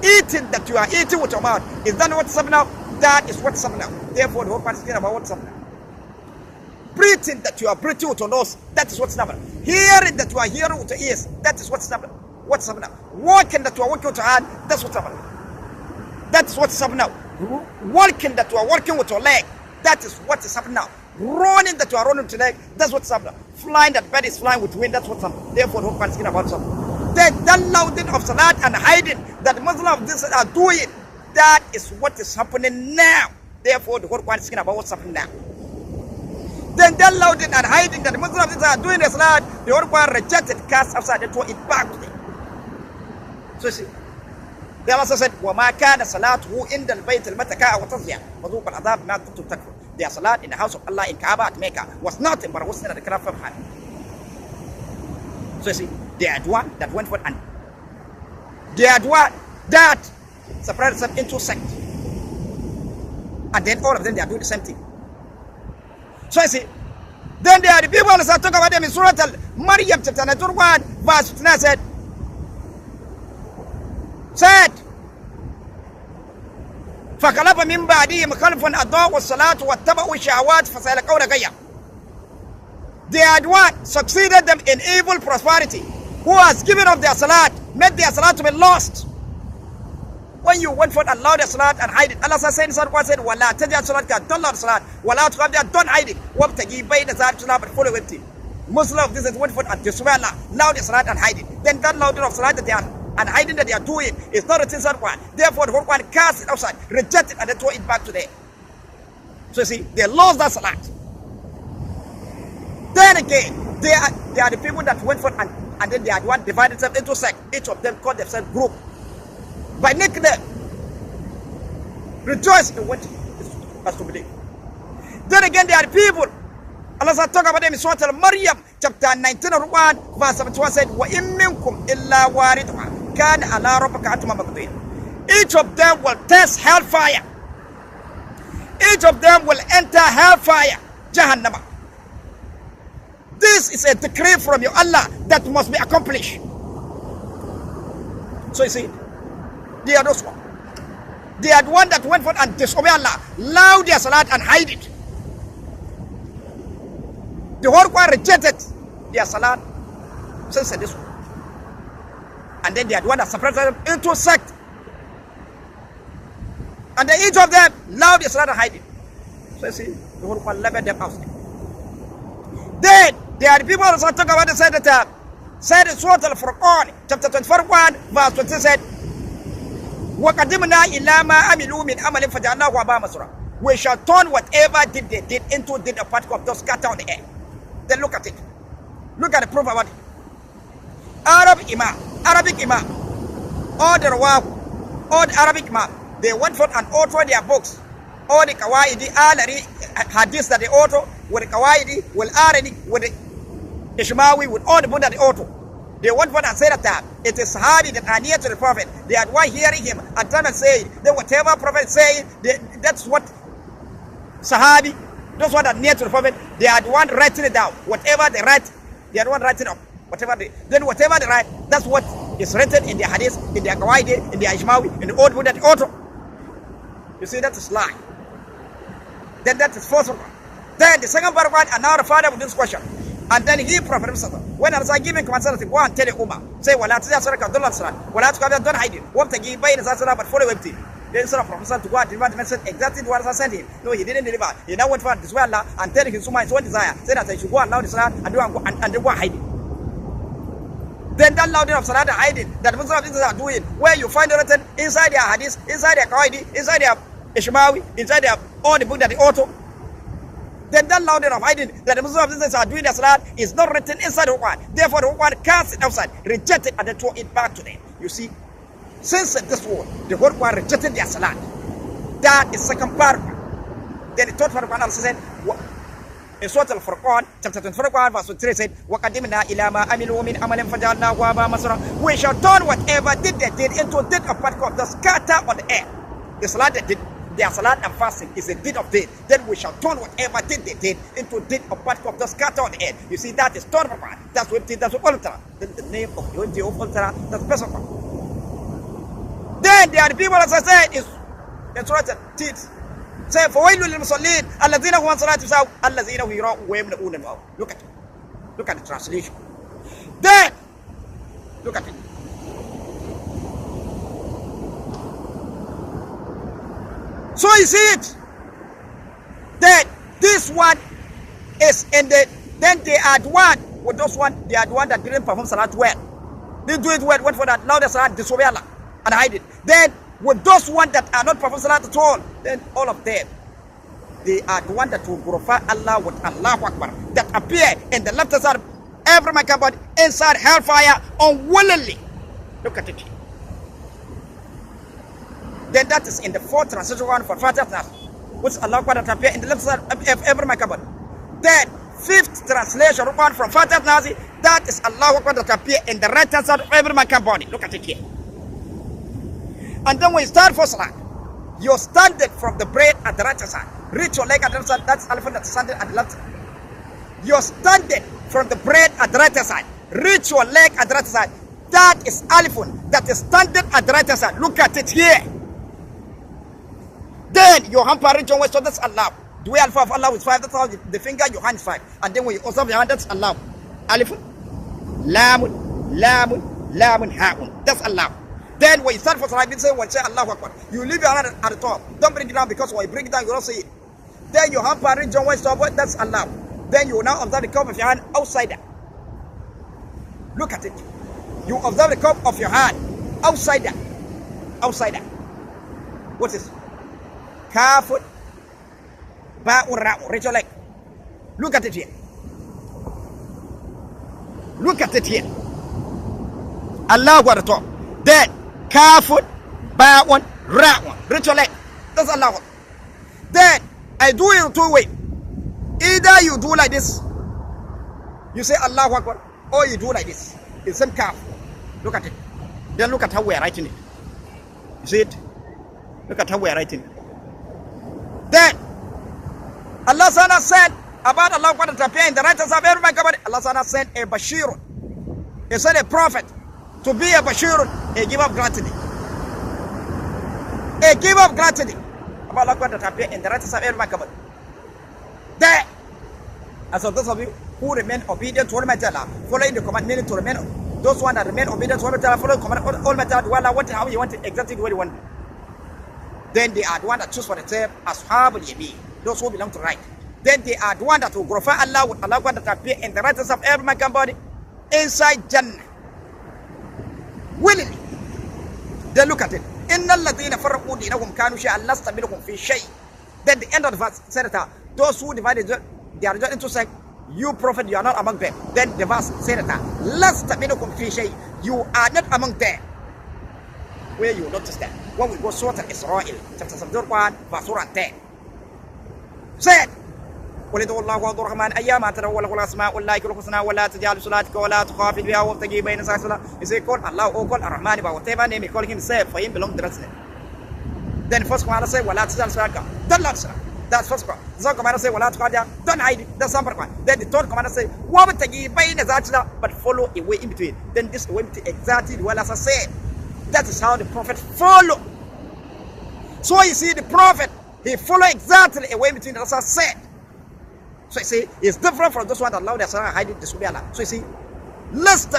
eating that you are eating with your mouth. Is that not what's happening now? That is what's happening now. Therefore, the Holy Quran is speaking about what's happening now. Breathing that you are breathing with your nose. That is what's happening. Hearing that you are hearing with your ears. That is what's happening. What's happening now? Walking that you are walking with your hand. That's what's happening. That is what's happening now. Walking that you are walking with your leg. That is what is happening now. Running that you are running today, that's what's happening. Flying that bird is flying with wind, that's what's happening. Therefore, the Holy Quran is speaking about something. Then that louding of salat and hiding that Muslims of this are doing, that is what is happening now. Therefore, the Holy Quran is speaking about what's happening now. Then that louding and hiding that Muslims of this are doing the salat, the Holy Quran rejected, cast outside, and throw it back to them. So you see, they also said, وَمَا كَانَ صَلَاتُهُ إِنْدَ الْبَيْتِ الْمَتَكَاءَ وَتَصْيَا وَذُوقَ الْعَذَابِ مَا كُنْتُمْ تَكْفُرُونَ. Their salat in the house of Allah in Kaaba at Mecca was nothing but a wasn't at the craft of hand. So you see, they had one that went for and they had one that separated themselves into sects. And then all of them they are doing the same thing. So you see, then there are the people that talk about them in Surah Al-Maryam chapter 1 verse 59 said فَخَلَفَ مِنْ بَعْدِهِمْ خَلْفٌ أَضَاعُوا الصَّلَاةَ وَاتَّبَعُوا الشَّهَوَاتِ فَسَيَلْقَوْنَ غَيًّا. They had one succeeded them in evil prosperity, who has given up their salat, made their salat to be lost. When you went for and allowed the salat and hide it, Allah said, وَلَا تَجْعَلْ صَلَاتَكَ don't allow the salat, وَلَا تُقَبْدِهَا don't hide it, وَابْتَغِي بَيْنَ ذَلِكَ salat but follow with it. Muslim of this is went for and disobey Allah, loud the salat and hide it. Then that loud of salat that they are and hiding that they are doing is not a sincere one. Therefore, the Holy Quran cast it outside, reject it, and then throw it back to them. So you see, they lost that salat. Then again, they are the people that went for and then they had one divided themselves into sects. Each of them called themselves group. By nickname, rejoice in what has to believe. Then again, they are the people. Allah said, talk about them in Surah Al-Maryam, chapter 19 of 1, verse 71 said, وَإِن مِّنكُمْ إِلَّا وَارِدُهَا كَانَ عَلَىٰ رَبِّكَ حَتْمًا مَقْضِيًّا. Each of them will test hellfire. Each of them will enter hellfire, Jahannam. This is a decree from your Allah that must be accomplished. So you see, they are those one. They are the one that went for and disobey Allah, loud their salat and hide it. The whole Quran rejected their salat, since this one. And then they are the one that separated them into sect. And then each of them loud their salat and hide it. So you see, the whole Quran leveled them out. Then there are the people who talk about the side that said in Surah Al-Furqan, chapter 24, verse 20 said, وَقَدِمْنَا إِلَّا مَا عَمِلُوا مِنْ عَمَلٍ فَجَعَلْنَاهُ هَبَاءً مَنثُورًا. We shall turn whatever they did into a particle of dust scattered on the air. Then look at it. Look at the proof about it. Arabic Imam, all the Rawah, all the Arabic Imam, they went forth and authored their books. All the Qawaidi, Alari, Hadith that they authored, with the Qawaidi, with Arani, with the Ishmawi, with all the books that they authored. They went forth and said that it is Sahabi that are near to the Prophet. They had one hearing him and trying to say that whatever Prophet say, that's what Sahabi, those one that are near to the Prophet, they had one writing it down. Whatever they write, they had one writing up. Whatever they write, that's what is written in their Hadith, in their Qawaidi, in their Ishmawi, in the old book that they authored. You see, that is lie. Then that is false one. Then the second part of one, and now the father with this question. And then he, Prophet, when Allah gave him command, go and tell the Ummah, say, وَلَا تَجْعَلْ صَلَاتَكَ don't hide it. وَابْتَغِي بَيْنَ ذَلِكَ but follow empty. Then instead of Prophet to go and deliver the message exactly what Allah sent him, no, he didn't deliver. He now went for this way Allah and tell his his own desire. Say that I should go and allow the salat and do and they go hide it. Then that louding of salat and hiding that Muslims of Islam are doing, where you find it written inside their hadith, inside their qawaidi, inside their ishmawi, inside their all the book that they author. Then that louding of hiding that the Muslims of Islam are doing their salat is not written inside the Quran. Therefore the Quran cast it outside, reject it and then throw it back to them. You see, since this war, the whole Quran rejected their salat. That is second paragraph. Then the third paragraph said, in Surah Al-Furqan, chapter 24, verse 3 said, وَقَدِّمْنَا إِلَى مَا أَمِلُوا مِنْ عَمَلٍ فَجَعَلْنَاهُ هَبَاءً مَنثُورًا. We shall turn whatever did they did into a deed of particle of the scatter on the air. The salat they did, their salat and fasting is a deed of deed. Then we shall turn whatever did they did into a deed of particle of the scatter on the air. You see, that is third paragraph. That's what it is. That's what ultra. Then the name of the ultra, that's the first one. Then there are the people, as I said, is in Surah Al-Teeth. Say, فَوَيْلُ لِلْمُصَلِّينَ الَّذِينَ هُمْ عَنْ صَلَاتِهِمْ سَاهُونَ الَّذِينَ هُمْ يُرَاءُونَ وَيَمْنَعُونَ الْمَاعُونَ. Look at it. Look at the translation. Then, look at it. So you see it. Then, this one is in the, then they are the one, with those one, they are the one that didn't perform salat well. They do it well, went for that, loud salat, disobey Allah, and hide it. Then, with those ones that are not performing salat at all, then all of them, they are the one that will glorify Allah with Allahu Akbar, that appear in the left side of every Meccan body inside hellfire unwillingly. Look at it. Then that is in the fourth translation one for Fatiha, which Allah Akbar that appear in the left side of every Meccan body. Then fifth translation one from Fatiha, that is Allah Akbar that appear in the right hand side of every Meccan body. Look at it here. And then when you start for salat, you're standing from the bread at the right side. Reach your leg at the left side. That's elephant that's standing at the left side. You're standing from the bread at the right side. Reach your leg at the right side. That is elephant that is standing at the right side. Look at it here. Then your hand reach your waist. So that's Allah. The way alpha of Allah is 5. That's how the finger, your hand is 5. And then when you observe your hand, that's Allah. Elephant. Lamun, lamun, lamun, ha'un. That's Allah. Then when you start for salat, say Allahu Akbar. You leave your hand at the top. Don't bring it down, because when you bring it down, you don't see it. Then your hand reach your waist top. That's Allah. Then you now observe the cup of your hand outside that. Look at it. You observe the cup of your hand outside that. Outside that. What is? Kafut. Ba'un ra'un. Reach your leg. Look at it here. Look at it here. Allahu at the top. Then Kafut. Ba'un ra'un. Reach your leg. That's Allah. Then I do it in 2 ways. Either you do like this, you say Allahu Akbar, or you do like this. It's same calf. Look at it. Then look at how we are writing it. You see it? Look at how we are writing it. Then Allah Sana said about Allah Akbar to appear in the right side of every Mecca. Allah Sana sent a Bashirun. He sent a prophet to be a Bashirun, a giver of gratitude. A giver of gratitude. About Allah Akbar to appear in the right side of every Mecca. There. And so those of you who remain obedient to Almighty Allah, following the command, meaning to remain, those ones that remain obedient to Almighty Allah, follow the command, Almighty Allah, want it how you want it, exactly the way you want it. Then they are the one that choose for themselves Ashabul Yamin, those who belong to right. Then they are the one that will glorify Allah with Allah that appear in the right of every Meccan body inside Jannah. Willingly. Then look at it. Innal ladhina farraqu dinahum kanu shay'an lasta minhum fi shay'. Then the end of the verse said that those who divided their religion into sects, you prophet, you are not among them. Then the verse said that lasta minhum fi shay', you are not among them. Where you notice that when we go Surah Al-Israel, chapter 71, verse 10, said, ولدوا الله وعبد الرحمن أيام تروا له الأسماء والله الحسنى ولا تجعل صلاتك ولا تخافت بها وابتغي بين ذلك سبيلا. He said, call Allah or call Ar-Rahman, by whatever name you call him, say for him belong the rest. Then first command say, ولا تجعل صلاتك. Don't lie. That's first command. The second command say, ولا تخافت. Don't hide it. That's second command. Then the third command say, وابتغي بين ذلك, but follow a way in between. Then this way exactly the way as I said. That is how the prophet follow. So you see, the prophet, he follow exactly a way in between, as I said. So you see, it's different from those ones that allow their son and hide it, disobey Allah. So you see, lest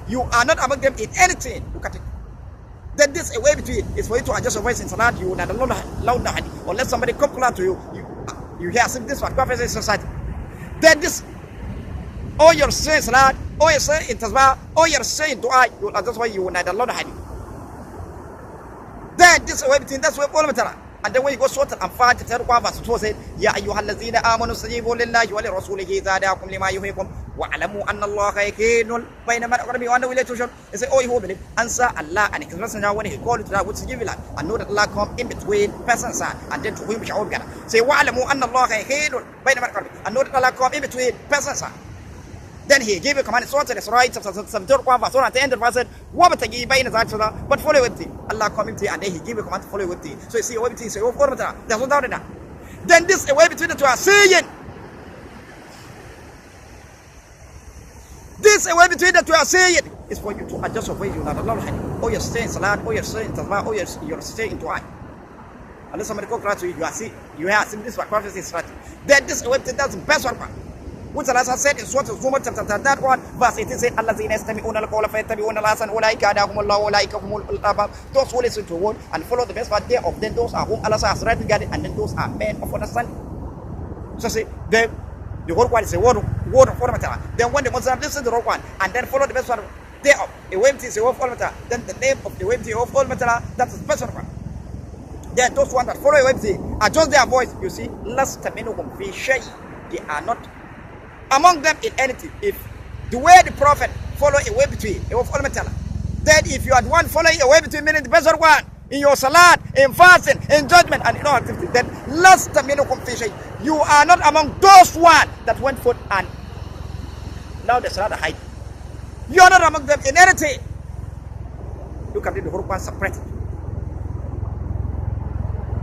you are not among them in anything. Look at it. Then this a way between is for you to adjust your voice in salat. You will not loud the hadith, or let somebody come close to you. You hear this one. Prophet in society. Then this, all your say salat, all your say in tasbih, all your say in dua, you will adjust why you will not loud the hadith. Then this a way between that's way all the. And then when you go Surah Al-Anfal, chapter 1, verse 2 said, Ya ayyuhallazina amanu istajibu lillahi wa lirrasulihi idha da'akum lima yuhyikum wa'lamu anna Allaha yakinul bayna man aqrabi wa annahu ilayhi turja'un. He said, oh, you who believe, answer Allah and His Messenger when He called you to that which He give you life. And know that Allah come in between persons and then to whom you shall all gather. Say, wa'lamu anna Allaha yakinul bayna man aqrabi. And know that Allah come in between persons. Then He gave a command in Surah Al-Isra, chapter 71, verse 1, at the end of the verse said, but follow with thee. Allah come in to you, and then He gave a command to follow with thee. So you see, a way between, so there's no doubt in that. Then this a way between the two are saying. This a way between the two are saying is for you to adjust your way. You not allow hadith. Or you're staying salat, or you're staying tasbih, or you're staying dua. Unless somebody comes to you, you are seeing this prophecy is right. Then this a way between that's the best one. Which Allah said in Surah Al-Zumar chapter 1, verse 18 said, الَّذِينَ يَسْتَمِعُونَ الْقَوْلَ فَيَتَّبِعُونَ الْأَحْسَنَ أُولَٰئِكَ هَدَاهُمُ اللَّهُ وَأُولَٰئِكَ هُمُ الْأَلْبَابُ. Those who listen to the word and follow the best part thereof, then those are whom Allah has rightly guided, and then those are men of understanding. So see, the whole one is a word of Allah. Then when the Muslims listen to the whole one and then follow the best part thereof, a way is a word of Allah. Then the name of the way of Allah, that's the best one. Then those ones that follow a way adjust their voice. You see, لَسْتَ مِنْهُمْ فِي شَيْءٍ. They are not among them in anything. If the way the Prophet follow a way between, then if you are the one following a way between, meaning the best one in your salat, in fasting, in judgment, and in all activity, then last you are not among those one that went forth and now the salat hide. You are not among them in anything. Look at the whole one separated.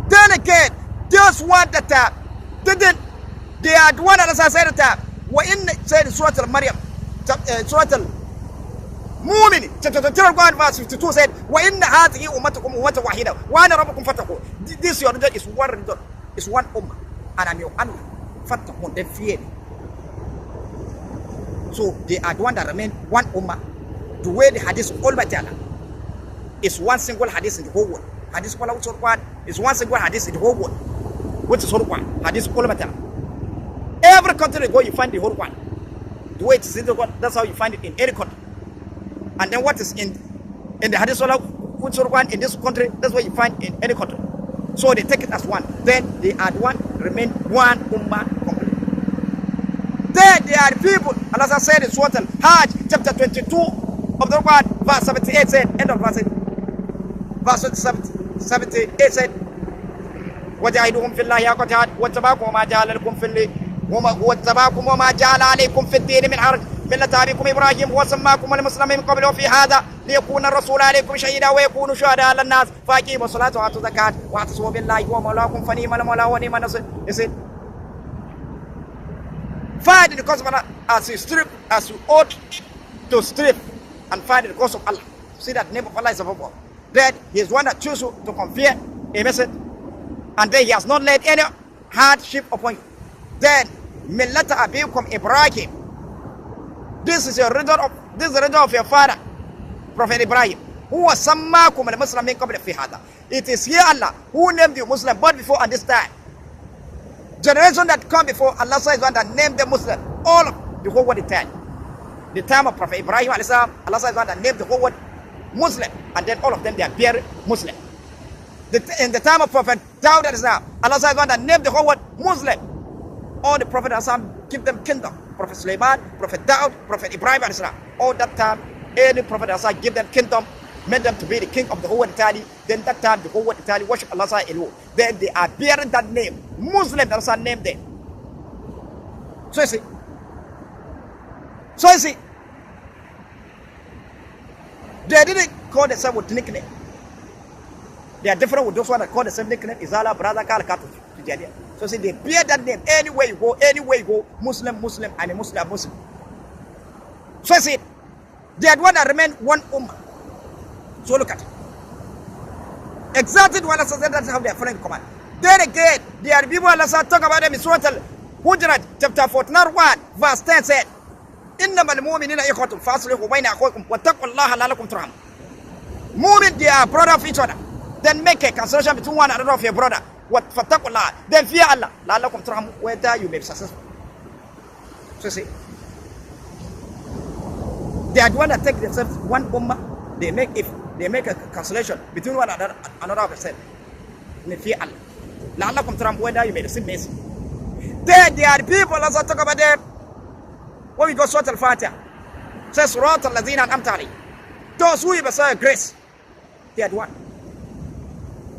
Then again, those one that didn't, they are the one that has said that. وإن said Surah Al-Maryam, Surah Al-Mu'min, chapter 21, verse 52 said, وإن هذه أمتكم أمة واحدة وأنا ربكم فاتقون. This your religion is one religion, is one ummah, and I'm your anwar. Fattaqun, they fear me. So they are the one that remain one ummah. The way the hadith of Almighty Allah is one single hadith in the whole world. Hadith of Allah is one single hadith in the whole world. Which is whole one? Hadith of Almighty Allah. Every country you go, you find the whole one. The way it is in the world, that's how you find it in any country. And then what is in the Hadith which one in this country, that's what you find in any country. So they take it as one. Then they are one, remain one ummah completely. Then they are the people. Allah said in Surah Al-Hajj, chapter 22 of the Quran, verse 78 said, end of verse 78 said, وَجَاهِدُهُمْ فِي اللَّهِ حَقَّ جِهَادِهِ وَاتَّبَعْكُمْ وَمَا جَعَلَ لَكُمْ فِي اللَّهِ واتبعكم وما جعل عليكم في الدين من حرج ملة أبيكم إبراهيم وسماكم المسلمين من قبل وفي هذا ليكون الرسول عليكم شهيدا ويكونوا شهداء على الناس فأقيموا الصلاة وآتوا الزكاة واعتصموا بالله ومولاكم فنعم المولى ونعم النصير. You see, find the cause of Allah as you ought to strip, and find the cause of Allah. See that name of Allah is above all. That He is one that chooses to convey a message, and then He has not laid any hardship upon you. Then Millata Abikum Ibrahim. This is the religion of your father, Prophet Ibrahim. Who was Sammakum al Muslim min qabla fi hada. It is here Allah who named you Muslim but before and this time. Generation that come before, Allah is one that named them Muslim. All of the whole world the time of Prophet Ibrahim alayhi salam, Allah is one that named the whole world Muslim, and then all of them they appear Muslim. In the time of Prophet Dawud alayhi salam, Allah is one that named the whole world Muslim. All the Prophet give them kingdom. Prophet Sulaiman, Prophet Daud, Prophet Ibrahim alayhi salam. All that time, any Prophet give them kingdom, made them to be the king of the whole world entirely. Then that time the whole world entirely worship Allah alone. Then they are bearing that name. Muslim, Allah named them. So you see, they didn't call themselves with nickname. They are different with those one that call the same nickname. Izala, brother, Kal, Katu, Tijaniya. So see, they bear that name anywhere you go, Muslim, I'm a Muslim. So see, they are the one that remain one ummah. So look at it. Exactly what Allah said, that's how they are following the command. Then again, they are the people Allah talk about them in Surah Al-Hujurat, chapter 49, verse 10 said, إِنَّمَا الْمُؤْمِنِينَ إِخْوَةٌ فَأَصْلِحُوا بَيْنَ أَخَوَيْكُمْ وَاتَّقُوا اللَّهَ لَعَلَّكُمْ تُرْحَمُونَ. Moving they are brother of each other. Then make a cancellation between one another of your brother. What fattakullah. Then fear Allah. La'allakum turhamun, whether you may be successful. So see, they are the one that take themselves one ummah. They make a cancellation between one another of themselves. They fear Allah. La'allakum turhamun, whether you may receive mercy. Then they are the people. Let's talk about them. When we go Surah Al-Fatiha, says Surat al-Lazina an'amta alayhim. Those who have grace, they are the one.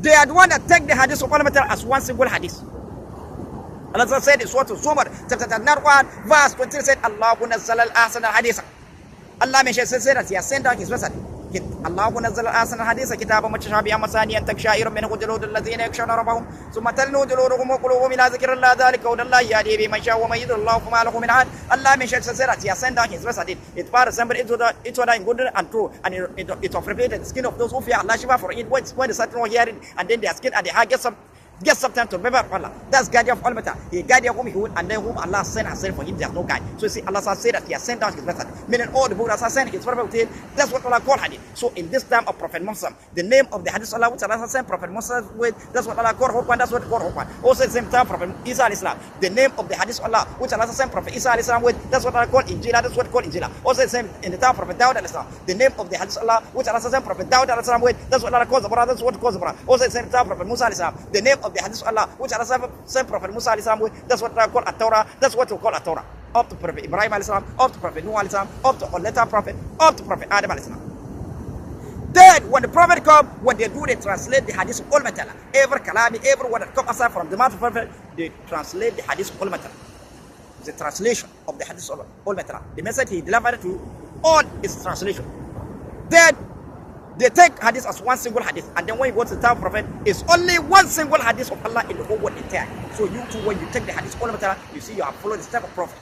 They are the one that take the hadith of Allah as one single hadith. Allah said in Surah Al-Zumar, chapter 1, verse 20, said, Allahu nazzala al-ahsana al-hadith. Allah mentioned that He has sent out His message. Allahu nazzala al-ahsana al-hadith kitaban mutashabihan masaniyan taksha'iru minhu juludul ladhina yakshawna rabbahum thumma talinu juluduhum wa qulubuhum ila dhikrillah dhalika hudallahi yahdi bihi man yasha'u wa man yudlil fama lahu min had. Allah mentioned that He has sent out His message. It far resembled each other in good and true, and it operated the skin of those who fear Allah shiva for it when they start hearing, and then their skin and their heart get some time to remember Allah. That's guardian of Almighty. He guided whom He would, and then whom Allah sent and sent for him. There's no guide. So you see, Allah said that He has sent down His message. Meaning all the books Allah sent His prophet with him. That's what Allah called hadith. So in this time of Prophet Muhammad, the name of the hadith Allah which Allah sent Prophet Muhammad with, that's what Allah called Hukman. That's what called Hukman. Also the same time Prophet Isa alayhi salam, the name of the hadith Allah which Allah sent Prophet Isa alayhi salam with, that's what Allah called Injila. That's what called Injila. Also the same in the time of Prophet Dawud alayhi salam, the name of the hadith Allah which Allah sent Prophet Dawud alayhi salam with, that's what Allah calls Zabura. That's what calls Zabura. Also the same time Prophet Musa alayhi salam, the name of the hadith Allah which Allah sent Prophet Musa alayhi salam with, that's what I call At-Torah. That's what we call At-Torah. Up to Prophet Ibrahim alayhi salam, up to Prophet Nuh alayhi salam, up to a later prophet, up to Prophet Adam alayhi salam. Then when the prophet come, what they do, they translate the hadith of Al-Matala. Every kalami, every word that comes aside from the mouth of prophet, they translate the hadith of Al-Matala. The translation of the hadith of Al-Matala. The message he delivered to all is translation. Then they take hadith as one single hadith, and then when you go to the time prophet, it's only one single hadith of Allah in the whole world entire. So you too, when you take the hadith of Allah, you see you have followed the step of prophet.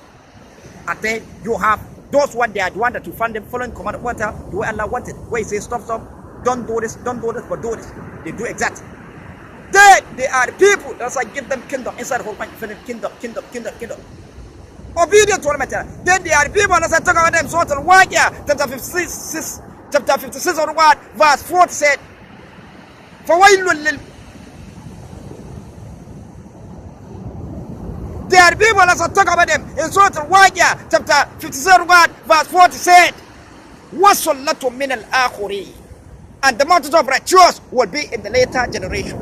And then you have those one, they are the one that you find them following command of Allah, the way Allah wanted. Where He says stop, don't do this, but do this. They do exactly. They are the people that's like give them kingdom inside the whole kingdom. Obedient to Allah. Then they are the people that's like talk about them. So to chapter 56 of the word, verse 4 said, There are people that talk about them in Surah Al-Waqi'ah, chapter 57 of the word, verse 40 said, وَصُلَّةٌ مِّنَ الْآخُرِينَ, and the multitude of righteous will be in the later generation.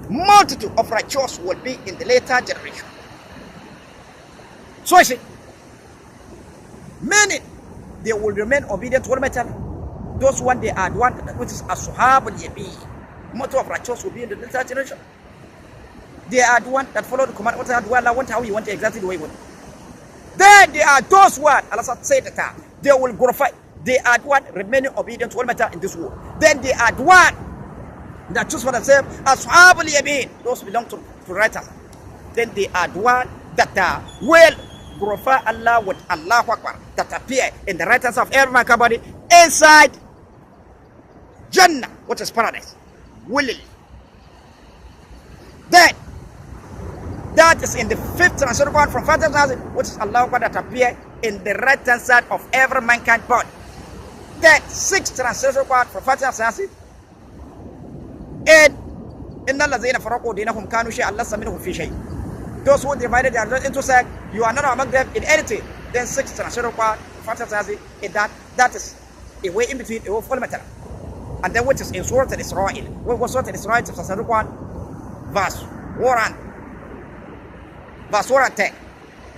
Multitude of righteous will be in the later generation. So I say, many they will remain obedient to Almighty. Those one, they are the one which is Ashab al-Yamin. Multitude of righteous will be in the later generation. They are the one that follow the command. What Allah want, how He want, exactly the way He want. Then they are those one, Allah said that they will glorify. They are the one remaining obedient to Almighty in this world. Then they are the one that choose for themselves Ashab al-Yamin. Those belong to writers. Then they are the one that will glorify Allah with Allahu Akbar, that appear in the right hands of every man body inside Jannah, which is paradise, willingly. Then that is in the 5th translation from Fatiha, which is Allahu Akbar, that appear in the right hand side of every mankind body. Then 6th translation from Fatiha, and Inna allazina faraqu dinahum kanu shay'an lasta minhum fi shay'. Those who divided their religion into sects, you are not among them in anything. Then 6th translation Fatiha is that is a way in between, a way full matter. And then which is in Surah Al-Israel. What was Surah Al-Israel? Chapter 1, verse 110.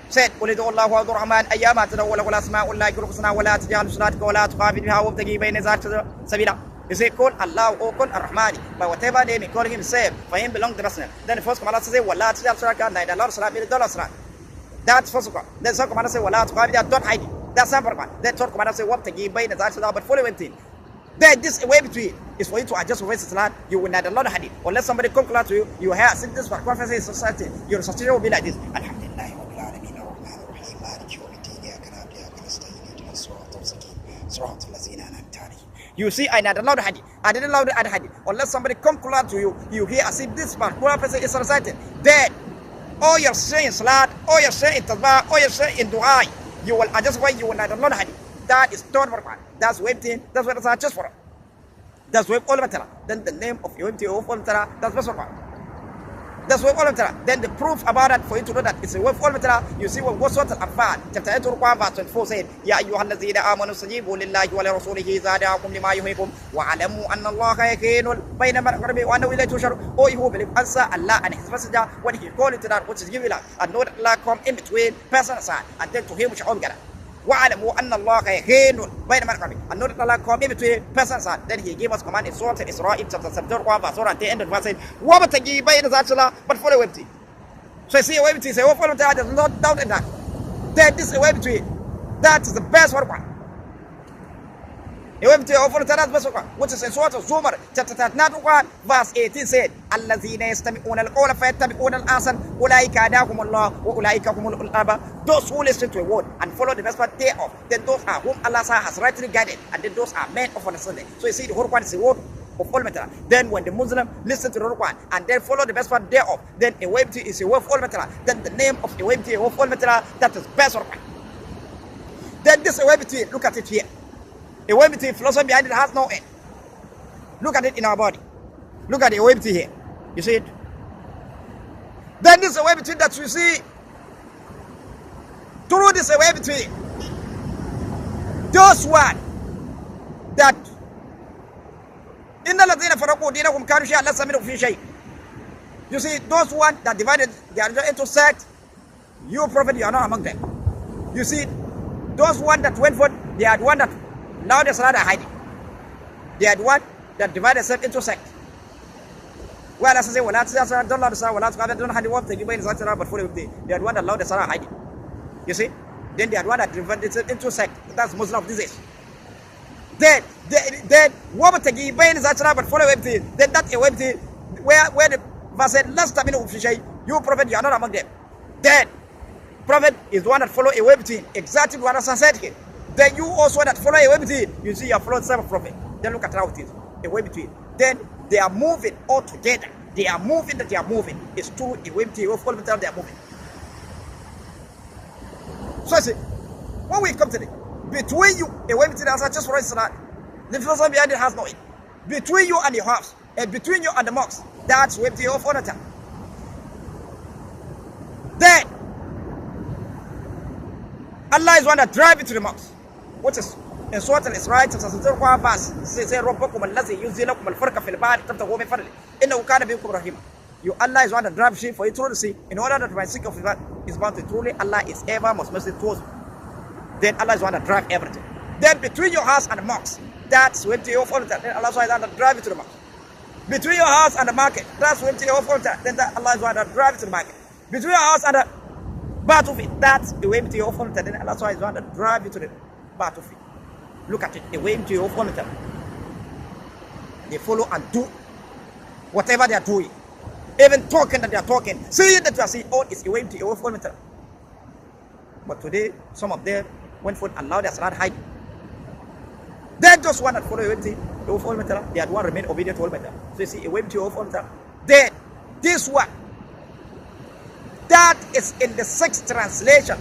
Said, قُلِ ادْعُوا اللَّهَ وَادْعُوا الرَّحْمَنَ أَيَّامَا تَدْعُوا وَلَهُ الْأَسْمَاءُ الْحُسْنَى وَلَا تَجْهَرْ بِصَلَاتِكَ وَلَا تُخَافِتْ بِهَا وَابْتَغِ بَيْنَ ذَلِكَ سَبِيلًا. You say, call Allah or call Ar-Rahmani. By whatever name you call Him, say, for Him belong the Rasul. Then the first command says, وَلَا تَجْهَرْ بِصَلَاتِكَ, neither Lord Salah, neither Dollar Salah. That's first command. Then second command says, وَلَا تُخَافِتْ, don't hide it. That's second command. Then third command says, وَابْتَغِ بَيْنَ ذَلِكَ, but follow everything. Then this way between is for you to adjust your ways to Salah. You will neither Lord hadith. Unless somebody come close to you, you hear sentence for conference in society. Your society will be like this. Alhamdulillah. You see, I not allowed hadith. I didn't allow the hadith. Unless somebody come close to you, you hear as if this particular person is recited. Then, all your saying in salat, all your saying in tasbah, all your saying in dua, you will adjust why you will not allow hadith. That is third one. That's waiting. That's what it's just for. That's wave all matara. Then the name of UMT of all matara, that's what's wrong. That's wave all matara. Then the proof about that for you to know that it's a wave all matara, you see what Surah Al-Anfal, chapter 8 verse 24 said, Ya ayyuhalladhina amanu stajibu lillahi wa li rasulihi idha da'akum lima yuhyikum wa alamu anna Allaha yakinu bayna al-mar'i wa annahu ilayhi tushar. Oh, you who believe, answer Allah and His Messenger when He called to that which is given us, and know that Allah come in between person and son, and then to Him we shall all gather. وَعَلَمُوا أَنَّ اللَّهَ يَحِيلُ بَيْنَ مَنْ and know that Allah come in between persons and then He gave us command in Surah Al-Isra chapter 17 verse 1 and the end of verse 8 وَبَتَجِي بَيْنَ ذَاتِ but follow empty. So you see a way between, say, oh, follow that, there's no doubt in that. Then this is a way between. That is the best one. A way between, oh, follow that, best one. Which is in Surah Zumar chapter 39 verse 18 said, الَّذِينَ يَسْتَمِعُونَ الْقَوْلَ فَيَتَّبِعُونَ الْأَحْسَنَ أُولَٰئِكَ هَدَاهُمُ اللَّهُ وَأُولَٰئِكَ هُمُ أُولُو الْأَلْبَابِ. Those who listen to a word and follow the best part thereof, then those are whom Allah has rightly guided, and then those are men of understanding. So you see, the whole Quran is a word of all matter. Then when the Muslim listen to the Quran and then follow the best part thereof, then a way is a word of all matter. Then the name of a way is a word of all matter, that is best of Quran. Then this a way between, look at it here. A way between philosophy behind it has no end. Look at it in our body. Look at the way between here. You see it? Then this a way between that you see. Through this a way between those one that إِنَّ الَّذِينَ فَرَقُوا دِينَهُمْ كَانُوا شِيَعًا لَسْتَ مِنْهُمْ فِي شَيْءٍ. You see, those one that divided their religion into sects, you prophet, you are not among them. You see, those one that went for, they are the one that now the Salah are hiding. They are the one that divided themselves into sects. Well, as I say, well, that's don't allow the Salah, don't have the one to give away the Salah, but fully with they are the one that allowed the Salah hiding. You see, then they are the one that divided themselves into sects. That's Muslim of this age. Then what to give away the Salah, but follow everything. Then that's a way where the verse said, last time you prophet, you are not among them. Then prophet is the one that follow a way between exactly what Allah said here. Then you also that follow a way between, you see you are following the same prophet. Then look at how it is, a way between. Then they are moving all together. They are moving that they are moving. It's true, a way between, follow the they are moving. So I say, when we come to it, between you, a way between answer just for us, the philosophy behind it has no end. Between you and your house, and between you and the mosque, that's way between of honor. Then Allah is one that drive you to the mosque, which is in Surah Al-Isra chapter 17 verse says رَبُّكُمْ الَّذِي يُنْزِلُ لَكُمُ الْفُلْكَ فِي الْبَحْرِ تَبْتَغُوا مِنْ فَضْلِهِ إِنَّهُ كَانَ بِكُمْ رَحِيمًا. You, Allah is one that drives you for you through the sea in order that my seek of His bounty. Truly Allah is ever most merciful towards you. Then Allah is one that drives everything. Then between your house and the mosque, that's when you follow that. Then Allah is one that drives you to the mosque. Between your house and the market, that's when you follow that. Then Allah is one that drives you to the market. Between your house and the battlefield, that's the way to your follow that. Then Allah is one that drives you to the battlefield. Look at it, the way to your follow that. They follow and do whatever they are doing. Even talking that they are talking, seeing that you are seeing, all is a way to your follow that. But today, some of them went for and allowed their salah hide. Then those one that follow the follow they are the one remain obedient to all matter. So you see, a way to your follow. Then this one, that is in the sixth translation.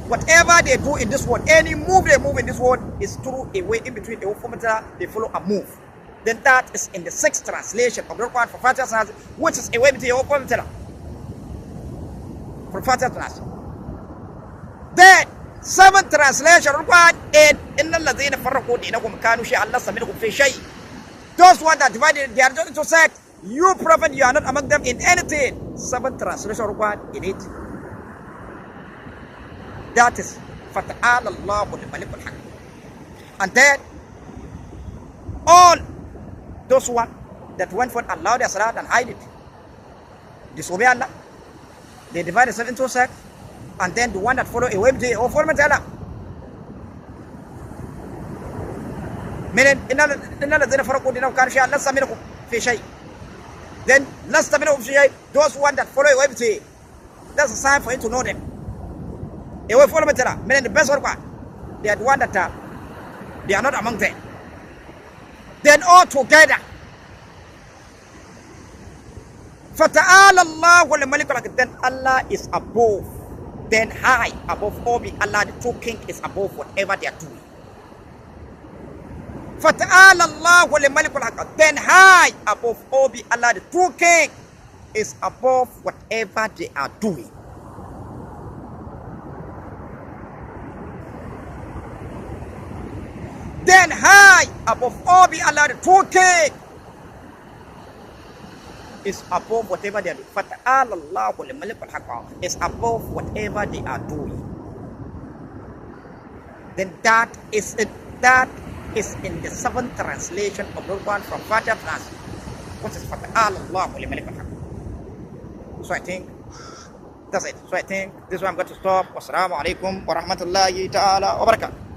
Whatever they do in this world, any move they move in this world is through a way in between the follow they follow a move. Then that is in the sixth translation of the Quran for Fatiha, which is a way between your follow for Fatiha. Then seventh translation of Quran in إِنَّ الَّذِينَ فَرَّقُوا دِينَهُمْ كَانُوا شِيَعًا لَسْتَ مِنْهُمْ فِي شَيْءٍ. Those ones that divided their religion into sects, you prophet, you are not among them in anything. Seventh translation of Quran in it. That is فَتَعَالَى اللَّهُ الْمَلِكُ الْحَقِّ. And then all those ones that went for Allah their salah and hide it, disobey Allah, they divide themselves into sects. And then the one that follow a way or follow Allah. Meaning, إِنَّ الَّذِينَ فَرَقُوا دِينَهُمْ كَانُوا شِيَعًا لَسْتَ مِنْهُمْ فِي شَيْءٍ. Then, لَسْتَ مِنْهُمْ فِي شَيْءٍ, those one that follow a way, that's a sign for you to know them. A way follow Allah, meaning the best one, they are the one that they are not among them. Then all together, فَتَعَالَى اللَّهُ الْمَلِكُ الْحَقِّ. Then Allah is above. Then high above all being Allah, the true king is above whatever they are doing. فَتَعَالَى اللَّهُ الْمَلِكُ الْحَقُّ. Then high above all be Allah, the true king, is above whatever they are doing. Then high above all be Allah, the true king, is above whatever they are doing. فَتَعَالَى اللَّهُ الْمَلِكُ الْحَقُّ is above whatever they are doing. Then that is in the seventh translation of the Quran from Fatiha Nas, which is فَتَعَالَى اللَّهُ الْمَلِكُ الْحَقُّ. So I think that's it. So I think this is where I'm going to stop. Wassalamu alaikum wa rahmatullahi ta'ala wa barakatuh.